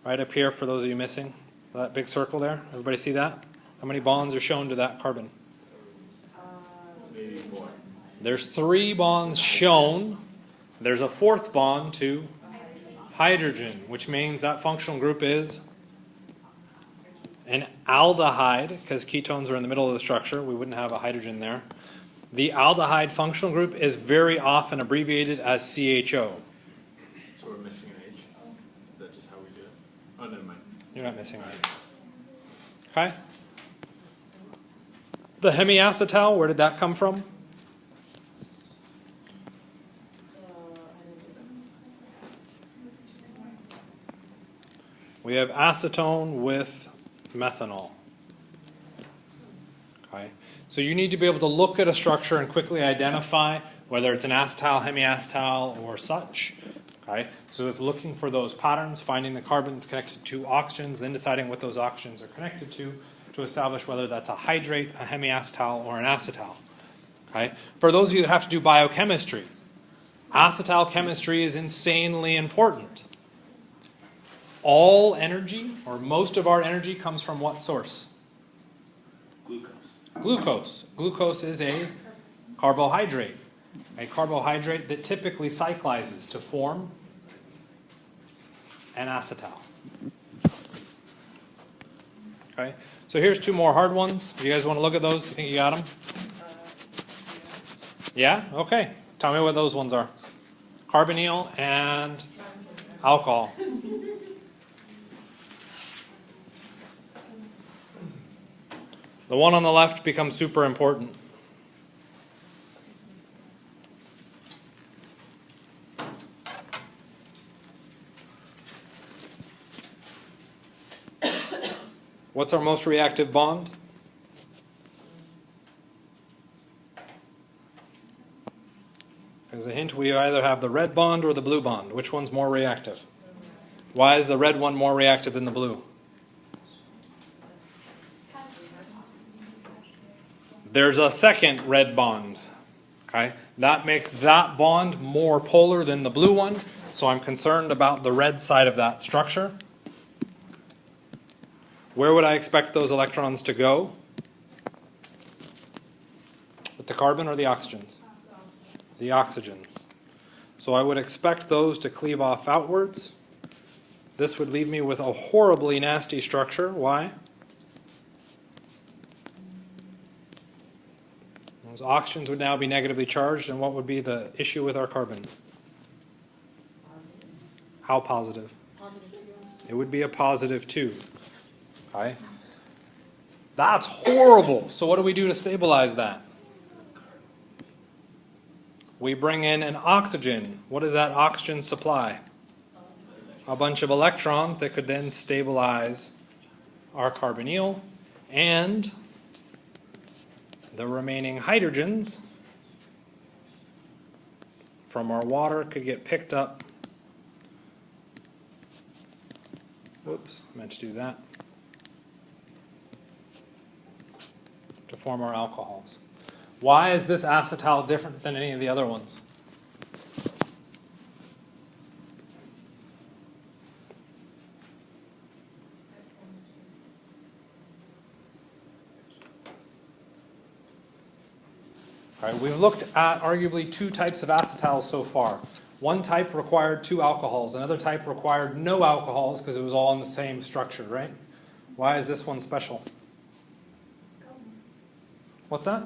Right up here for those of you missing. That big circle there. Everybody see that? How many bonds are shown to that carbon? Maybe more. There's 3 bonds shown. There's a 4th bond to hydrogen, which means that functional group is an aldehyde, because ketones are in the middle of the structure. We wouldn't have a hydrogen there. The aldehyde functional group is very often abbreviated as CHO. So we're missing an H. Is that just how we do it? Oh, never mind. You're not missing one. Okay? The hemiacetal, where did that come from? We have acetone with methanol. Okay? So you need to be able to look at a structure and quickly identify whether it's an acetal, hemiacetal, or such. Okay? So it's looking for those patterns, finding the carbons connected to oxygens, then deciding what those oxygens are connected to to establish whether that's a hydrate, a hemiacetal, or an acetal. Okay? For those of you that have to do biochemistry, acetal chemistry is insanely important. All energy, or most of our energy, comes from what source? Glucose. Glucose. Glucose is a carbohydrate. A carbohydrate that typically cyclizes to form an acetal. Okay, so here's two more hard ones. You guys want to look at those? You think you got them? Yeah? Okay. Tell me what those ones are. Carbonyl and alcohol. The one on the left becomes super important. What's our most reactive bond? As a hint, we either have the red bond or the blue bond. Which one's more reactive? Why is the red one more reactive than the blue? There's a second red bond. Okay? That makes that bond more polar than the blue one, so I'm concerned about the red side of that structure. Where would I expect those electrons to go? With the carbon or the oxygens? The oxygens. So I would expect those to cleave off outwards. This would leave me with a horribly nasty structure. Why? Those oxygens would now be negatively charged, and what would be the issue with our carbon? How positive? Positive 2. It would be a positive 2. Okay. That's horrible. So what do we do to stabilize that? We bring in an oxygen. What does that oxygen supply? A bunch of electrons that could then stabilize our carbonyl, and the remaining hydrogens from our water could get picked up. Whoops, I meant to do that. To form our alcohols. Why is this acetal different than any of the other ones? All right, we've looked at arguably two types of acetals so far. One type required 2 alcohols. Another type required no alcohols because it was all in the same structure, right? Why is this one special? What's that?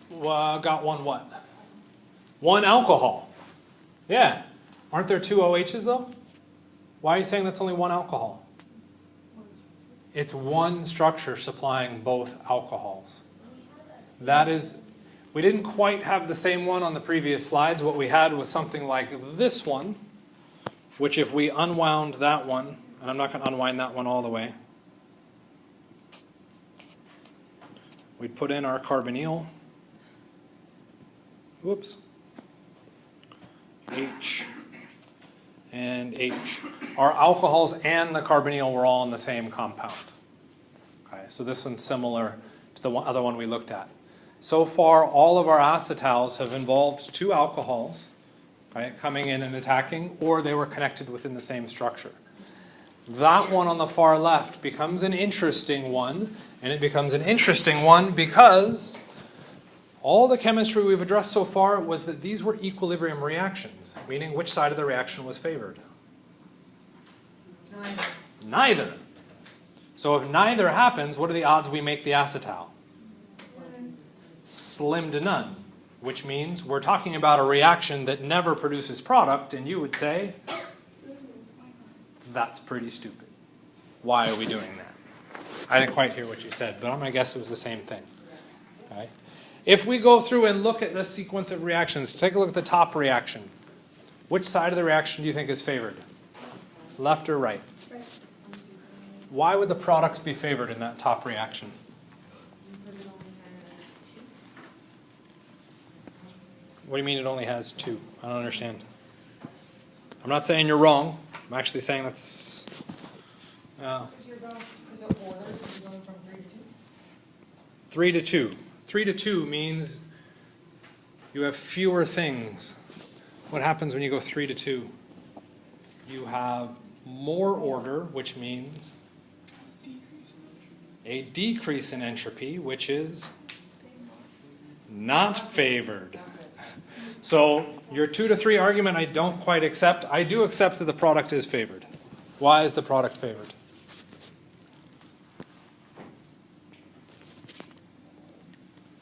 Well, got one what? 1 alcohol. Yeah. Aren't there 2 OHs though? Why are you saying that's only 1 alcohol? It's one structure supplying both alcohols. That is, we didn't quite have the same one on the previous slides. What we had was something like this one, which if we unwound that one, and I'm not going to unwind that one all the way, we'd put in our carbonyl. Whoops. H and H. Our alcohols and the carbonyl were all in the same compound. Okay, so this one's similar to the other one we looked at. So far, all of our acetals have involved 2 alcohols, right, coming in and attacking, or they were connected within the same structure. That one on the far left becomes an interesting one, and it becomes an interesting one because all the chemistry we've addressed so far was that these were equilibrium reactions, meaning which side of the reaction was favored? Neither. So if neither happens, what are the odds we make the acetal? Slim to none, which means we're talking about a reaction that never produces product, and you would say, that's pretty stupid. Why are we doing that? I didn't quite hear what you said, but I'm going to guess it was the same thing. Okay? If we go through and look at the sequence of reactions, take a look at the top reaction. Which side of the reaction do you think is favored? Left or right? Right. Why would the products be favored in that top reaction? What do you mean it only has 2? I don't understand. I'm not saying you're wrong. I'm actually saying that's Yeah. Because you're going, because of orders, you're going from 3 to 2? 3 to 2. 3 to 2 means you have fewer things. What happens when you go 3 to 2? You have more order, which means a decrease in entropy, which is not favored. So your 2 to 3 argument I don't quite accept. I do accept that the product is favored. Why is the product favored?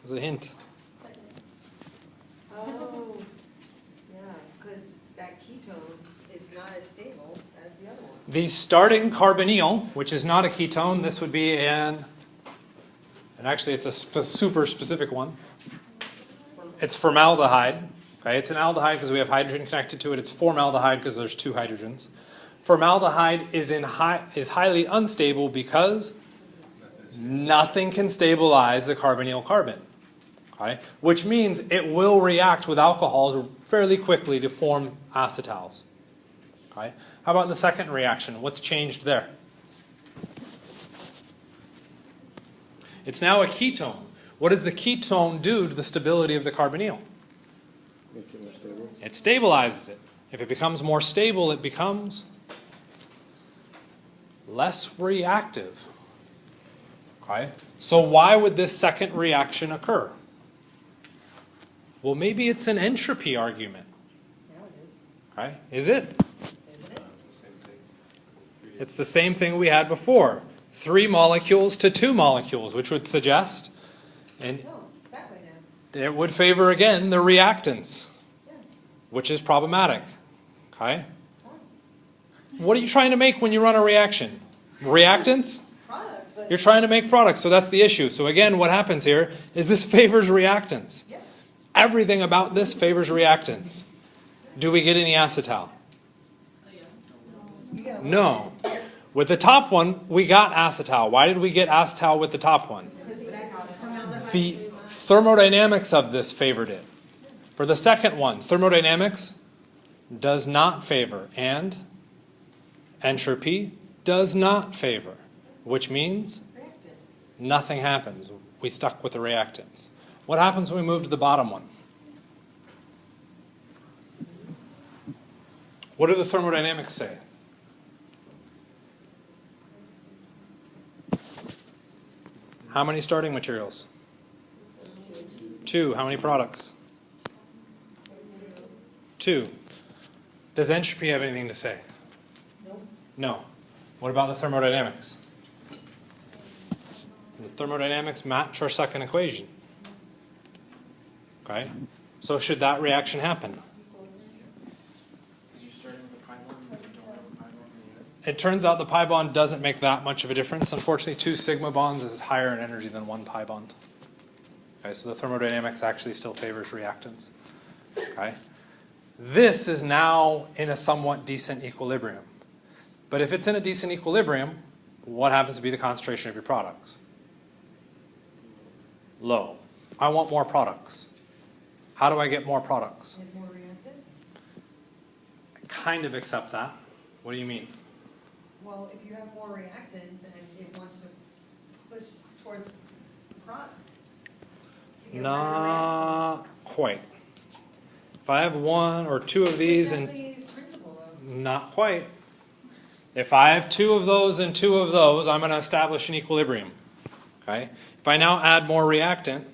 There's a hint. Oh, yeah, because that ketone is not as stable as the other one. The starting carbonyl, which is not a ketone, this would be and actually it's a super specific one. It's formaldehyde. Okay, it's an aldehyde because we have hydrogen connected to it. It's formaldehyde because there's 2 hydrogens. Formaldehyde is highly unstable because nothing can stabilize the carbonyl carbon. Okay, which means it will react with alcohols fairly quickly to form acetals. Okay, how about the second reaction? What's changed there? It's now a ketone. What does the ketone do to the stability of the carbonyl? Makes it more stable. It stabilizes it. If it becomes more stable, it becomes less reactive. Okay? So why would this second reaction occur? Well, maybe it's an entropy argument. Now it is, Okay? Is it? isn't it? It's the same thing. It's the same thing we had before. 3 molecules to 2 molecules, which would suggest, and No, it's that way now. it would favor again the reactants, Yeah, which is problematic. Okay? fine. What are you trying to make when you run a reaction? Reactants? Product, but. You're trying to make products, so that's the issue. So again, what happens here is this favors reactants. Yeah. Everything about this favors reactants. Do we get any acetal? You got a No. With the top one, we got acetal. Why did we get acetal with the top one? because that formaldehyde. The thermodynamics of this favored it. For the second one, thermodynamics does not favor, and entropy does not favor, which means Reactant. nothing happens. We stuck with the reactants. What happens when we move to the bottom one? What do the thermodynamics say? How many starting materials? 2. How many products? 2. Does entropy have anything to say? Nope. No. What about the thermodynamics? The thermodynamics match our second equation. Okay? So should that reaction happen? Because you're starting with a pi bond and you don't have a pi bond in the end. It turns out the pi bond doesn't make that much of a difference. Unfortunately, 2 sigma bonds is higher in energy than 1 pi bond. Okay, so the thermodynamics actually still favors reactants. Okay? This is now in a somewhat decent equilibrium. But if it's in a decent equilibrium, what happens to be the concentration of your products? Low. I want more products. How do I get more products? And more reactant? I kind of accept that. What do you mean? Well, if you have more reactant, then it wants to push towards the product. To get rid of the reactant. Not quite. If I have 1 or 2 of these and Essentially, it's principle though. not quite. If I have 2 of those and 2 of those, I'm going to establish an equilibrium. Okay? If I now add more reactant,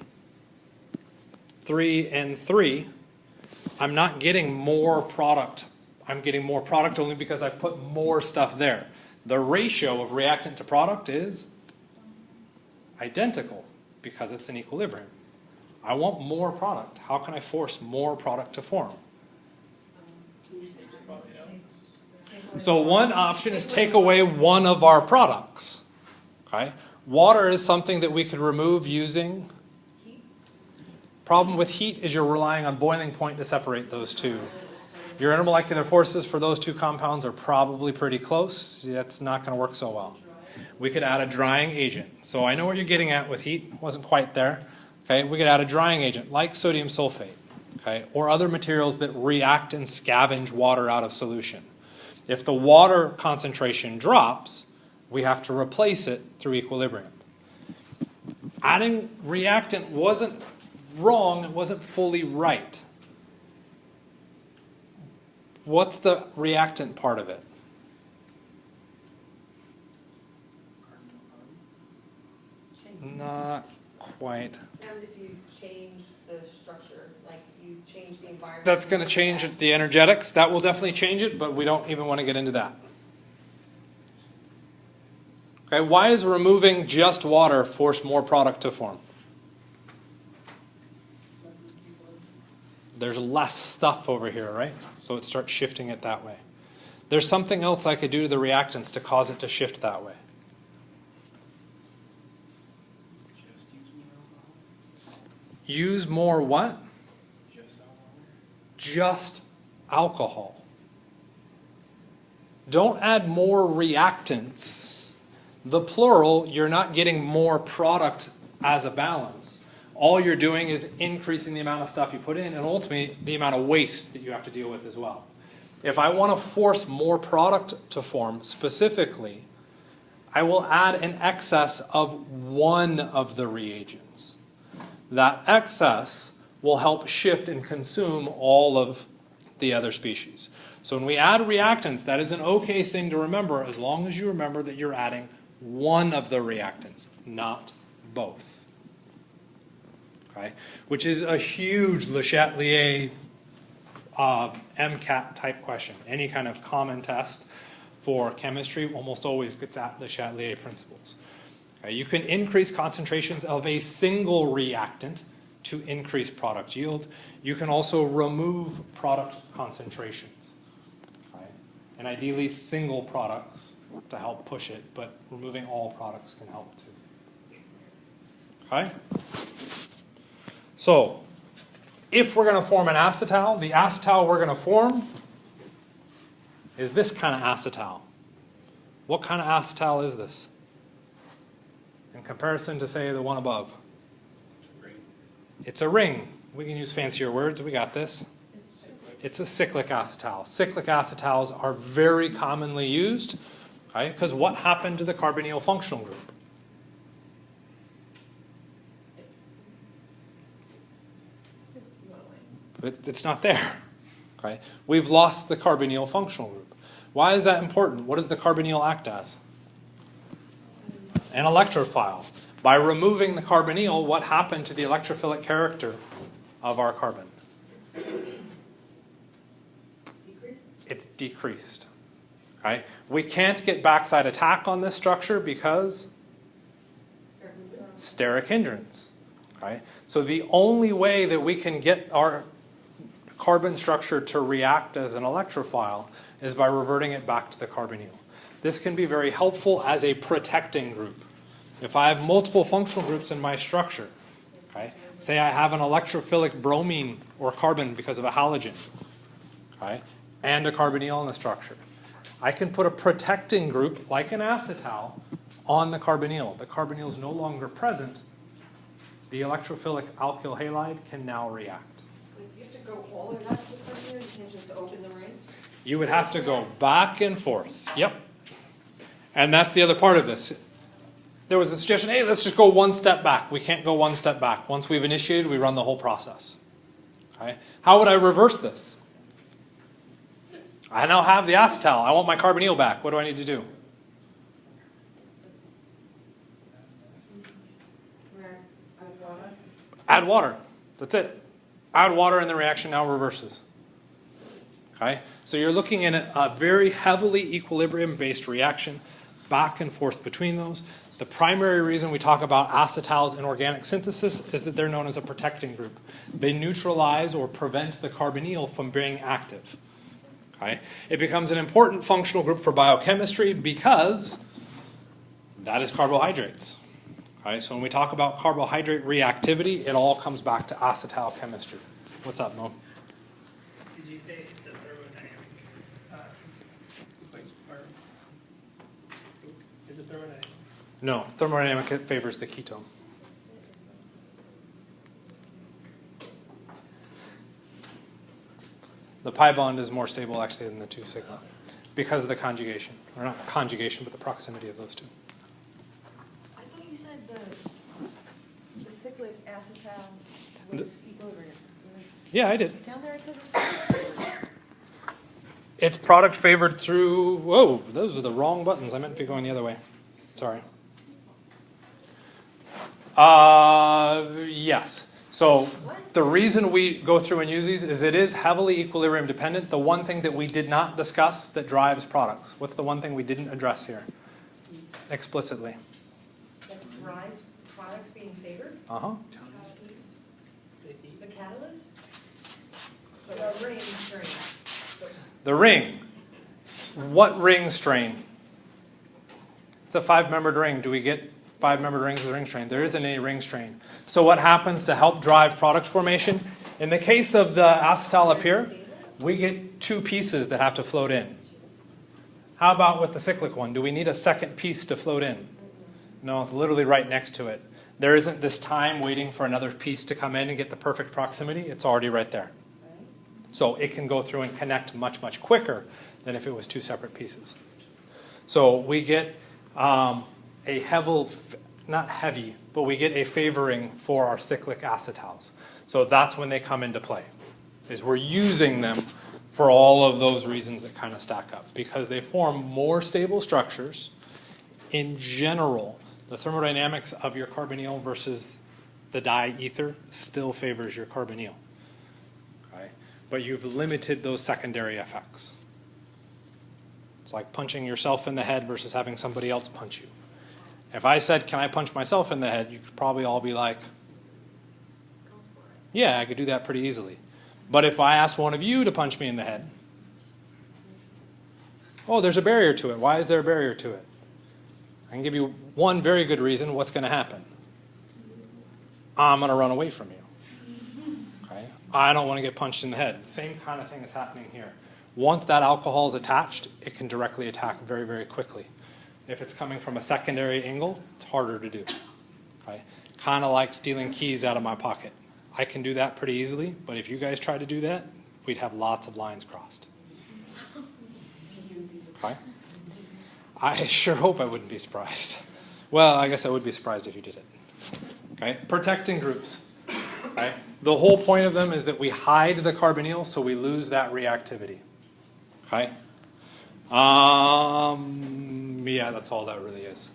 3 and 3, I'm not getting more product. I'm getting more product only because I put more stuff there. The ratio of reactant to product is identical because it's an equilibrium. I want more product. How can I force more product to form? So one option is take away one of our products. Okay? Water is something that we could remove using. Heat? Problem with heat is you're relying on boiling point to separate those two. Your intermolecular forces for those 2 compounds are probably pretty close. That's not going to work so well. We could add a drying agent. So I know what you're getting at with heat. Wasn't quite there. Okay? We could add a drying agent like sodium sulfate, okay? Or other materials that react and scavenge water out of solution. If the water concentration drops, we have to replace it through equilibrium. Adding reactant wasn't wrong, it wasn't fully right. What's the reactant part of it? Not quite. And if you change the structure, like you change the environment. That's going to change the energetics. That will definitely change it, but we don't even want to get into that. Okay, why does removing just water force more product to form? There's less stuff over here, right? So it starts shifting it that way. There's something else I could do to the reactants to cause it to shift that way. Use more what? Just alcohol. Don't add more reactants. The plural, you're not getting more product as a balance. All you're doing is increasing the amount of stuff you put in and ultimately the amount of waste that you have to deal with as well. If I want to force more product to form specifically, I will add an excess of one of the reagents. That excess will help shift and consume all of the other species. So when we add reactants, that is an okay thing to remember as long as you remember that you're adding one of the reactants, not both. Okay? Which is a huge Le Chatelier MCAT type question. Any kind of common test for chemistry almost always gets at Le Chatelier principles. Okay? You can increase concentrations of a single reactant to increase product yield. You can also remove product concentrations. Okay? And ideally single products to help push it, but removing all products can help too. Okay? So, if we're going to form an acetal, the acetal we're going to form is this kind of acetal. What kind of acetal is this? In comparison to, say, the one above. It's a ring. We can use fancier words. We got this. It's a cyclic acetal. Cyclic acetals are very commonly used, okay, because what happened to the carbonyl functional group? It's not there. Okay? We've lost the carbonyl functional group. Why is that important? What does the carbonyl act as? An electrophile. By removing the carbonyl, what happened to the electrophilic character of our carbon? It's decreased. Okay? We can't get backside attack on this structure because steric hindrance. Okay? So the only way that we can get our carbon structure to react as an electrophile is by reverting it back to the carbonyl. This can be very helpful as a protecting group. If I have multiple functional groups in my structure, okay, say I have an electrophilic bromine or carbon because of a halogen, okay, and a carbonyl in the structure, I can put a protecting group like an acetal on the carbonyl. The carbonyl is no longer present. The electrophilic alkyl halide can now react. You have to go all the way back to the carbonyl, you can't just open the ring? You would have to go back and forth. Yep. And that's the other part of this. There was a suggestion, hey, let's just go one step back. We can't go one step back. Once we've initiated, we run the whole process. Okay? How would I reverse this? I now have the acetal. I want my carbonyl back. What do I need to do? Add water. That's it. Add water and the reaction now reverses. Okay? So you're looking at a very heavily equilibrium-based reaction, back and forth between those. The primary reason we talk about acetals in organic synthesis is that they're known as a protecting group. They neutralize or prevent the carbonyl from being active. Okay? It becomes an important functional group for biochemistry because that is carbohydrates. Okay? So when we talk about carbohydrate reactivity, it all comes back to acetal chemistry. What's up, Mo? Did you say it's the thermodynamic? Is it thermodynamic? No, thermodynamic favors the ketone. The pi bond is more stable actually than the 2 sigma. because of the conjugation. Or not conjugation, but the proximity of those two. I thought you said the cyclic acetal was equilibrium. Yeah, I did. Down there it says it's It's product favored through, whoa, those are the wrong buttons. I meant to be going the other way. Sorry. Yes. So the reason we go through and use these is it is heavily equilibrium dependent. The one thing that we did not discuss that drives products. What's the one thing we didn't address here explicitly? that drives products being favored? Uh-huh. The catalyst? The ring strain. The ring. What ring strain? It's a 5-membered ring. Do we get 5-membered rings with ring strain? There isn't any ring strain. So what happens to help drive product formation? In the case of the acetal up here, we get 2 pieces that have to float in. How about with the cyclic one? Do we need a second piece to float in? No, it's literally right next to it. There isn't this time waiting for another piece to come in and get the perfect proximity. It's already right there. So it can go through and connect much, much quicker than if it was 2 separate pieces. So we get a not heavy, but we get a favoring for our cyclic acetals. So that's when they come into play, is we're using them for all of those reasons that kind of stack up, because they form more stable structures. In general, the thermodynamics of your carbonyl versus the diether still favors your carbonyl. Okay? But you've limited those secondary effects. It's like punching yourself in the head versus having somebody else punch you. If I said, can I punch myself in the head, you could probably all be like, yeah, I could do that pretty easily. But if I asked one of you to punch me in the head, oh, there's a barrier to it. Why is there a barrier to it? I can give you one very good reason what's going to happen. I'm going to run away from you. Okay? I don't want to get punched in the head. Same kind of thing is happening here. Once that alcohol is attached, it can directly attack very, very quickly. If it's coming from a secondary angle, it's harder to do. Okay? Kind of like stealing keys out of my pocket. I can do that pretty easily, but if you guys try to do that, we'd have lots of lines crossed. Okay? I sure hope I wouldn't be surprised. Well, I guess I would be surprised if you did it. Okay? Protecting groups. Okay? The whole point of them is that we hide the carbonyl so we lose that reactivity. Okay? Yeah, that's all that really is.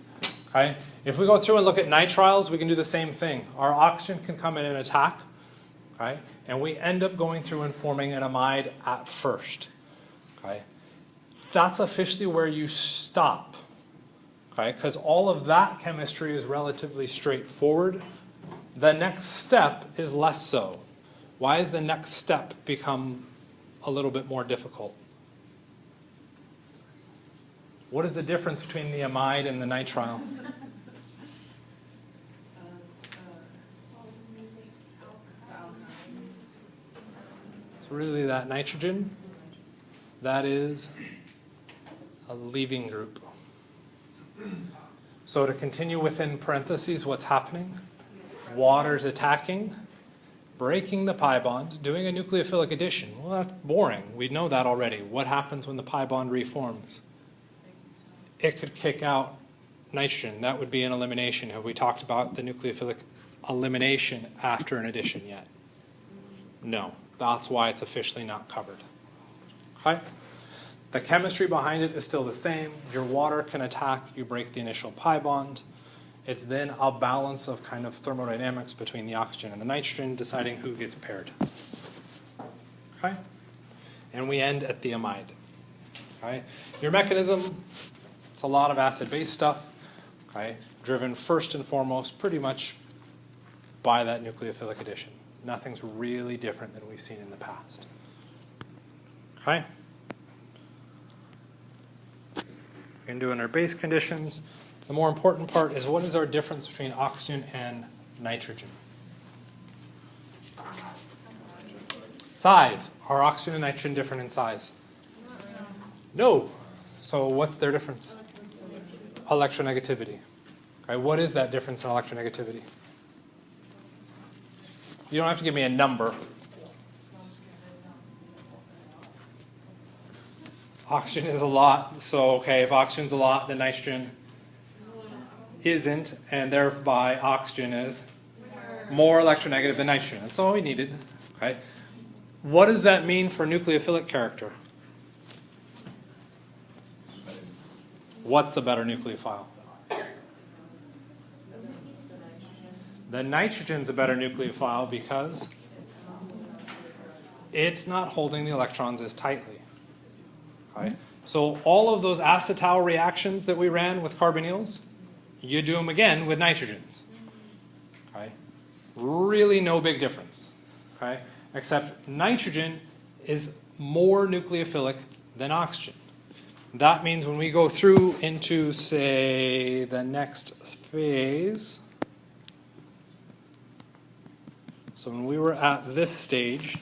Okay? If we go through and look at nitriles, we can do the same thing. Our oxygen can come in and attack, okay? And we end up going through and forming an amide at first. Okay? That's officially where you stop. Okay? Because all of that chemistry is relatively straightforward. The next step is less so. Why has the next step become a little bit more difficult? What is the difference between the amide and the nitrile? It's really that nitrogen. That is a leaving group. So to continue within parentheses, what's happening? Water's attacking, breaking the pi bond, doing a nucleophilic addition. Well, that's boring. We know that already. What happens when the pi bond reforms? It could kick out nitrogen. That would be an elimination. Have we talked about the nucleophilic elimination after an addition yet? No. That's why it's officially not covered. Okay? The chemistry behind it is still the same. Your water can attack, you break the initial pi bond. It's then a balance of kind of thermodynamics between the oxygen and the nitrogen, deciding who gets paired. Okay? And we end at the amide. Okay? Your mechanism, it's a lot of acid-base stuff, okay? Driven first and foremost pretty much by that nucleophilic addition. Nothing's really different than we've seen in the past. Okay? We're doing our base conditions. The more important part is what is our difference between oxygen and nitrogen? Size. Are oxygen and nitrogen different in size? No. So what's their difference? Electronegativity. Okay, what is that difference in electronegativity? You don't have to give me a number. Oxygen is a lot, so okay, if oxygen's a lot, then nitrogen isn't, and thereby oxygen is more electronegative than nitrogen. That's all we needed. Okay. What does that mean for nucleophilic character? What's the better nucleophile? The nitrogen's a better nucleophile because it's not holding the electrons as tightly. Okay? So all of those acetal reactions that we ran with carbonyls, you do them again with nitrogens. Okay? Really no big difference. Okay? Except nitrogen is more nucleophilic than oxygen. That means when we go through into, say, the next phase, so when we were at this stage,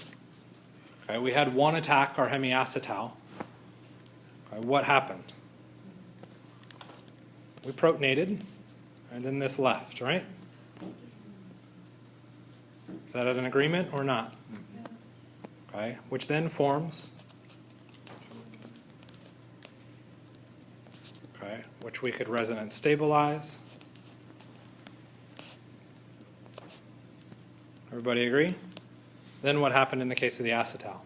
okay, we had one attack our hemiacetal. Okay, what happened? We protonated, and then this left, right? Is that an agreement or not? Okay, which then forms, okay, which we could resonance stabilize. Everybody agree? Then what happened in the case of the acetal?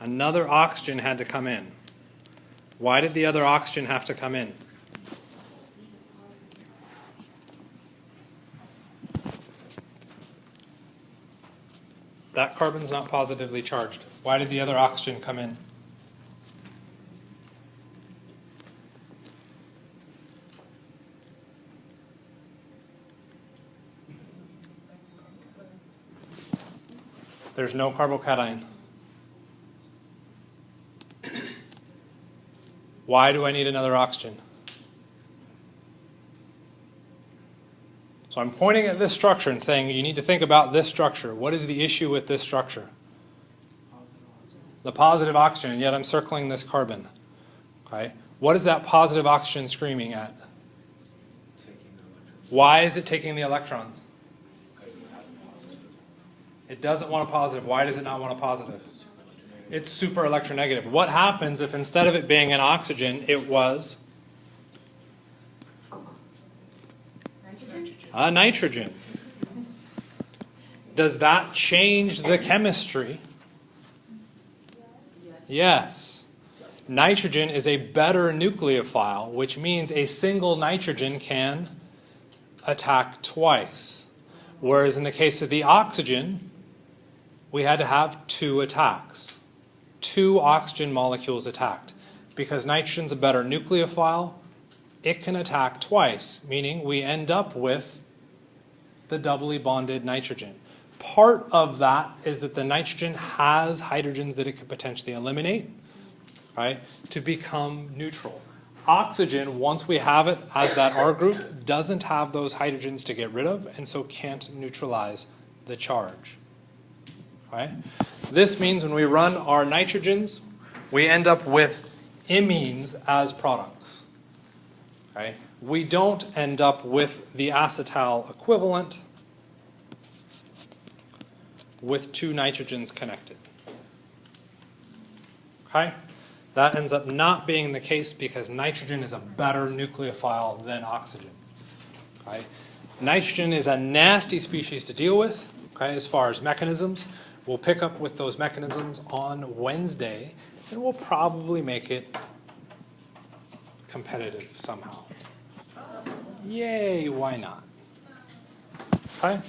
Another oxygen had to come in. Why did the other oxygen have to come in? That carbon's not positively charged. Why did the other oxygen come in? There's no carbocation. Why do I need another oxygen? So I'm pointing at this structure and saying you need to think about this structure. What is the issue with this structure? The positive oxygen, and yet I'm circling this carbon. Okay? What is that positive oxygen screaming at? Why is it taking the electrons? It doesn't want a positive. Why does it not want a positive? It's super electronegative. What happens if instead of it being an oxygen, it was a nitrogen? Does that change the chemistry? Yes. Nitrogen is a better nucleophile, which means a single nitrogen can attack twice. Whereas in the case of the oxygen, we had to have two attacks. Two oxygen molecules attacked. Because nitrogen's a better nucleophile, it can attack twice, meaning we end up with the doubly bonded nitrogen. Part of that is that the nitrogen has hydrogens that it could potentially eliminate, right, to become neutral. Oxygen, once we have it as that R group, doesn't have those hydrogens to get rid of, and so can't neutralize the charge. Right? This means when we run our nitrogens, we end up with imines as products. Okay? We don't end up with the acetal equivalent with two nitrogens connected. Okay? That ends up not being the case because nitrogen is a better nucleophile than oxygen. Okay? Nitrogen is a nasty species to deal with, okay, as far as mechanisms. We'll pick up with those mechanisms on Wednesday, and we'll probably make it competitive somehow. Yay, why not? Okay?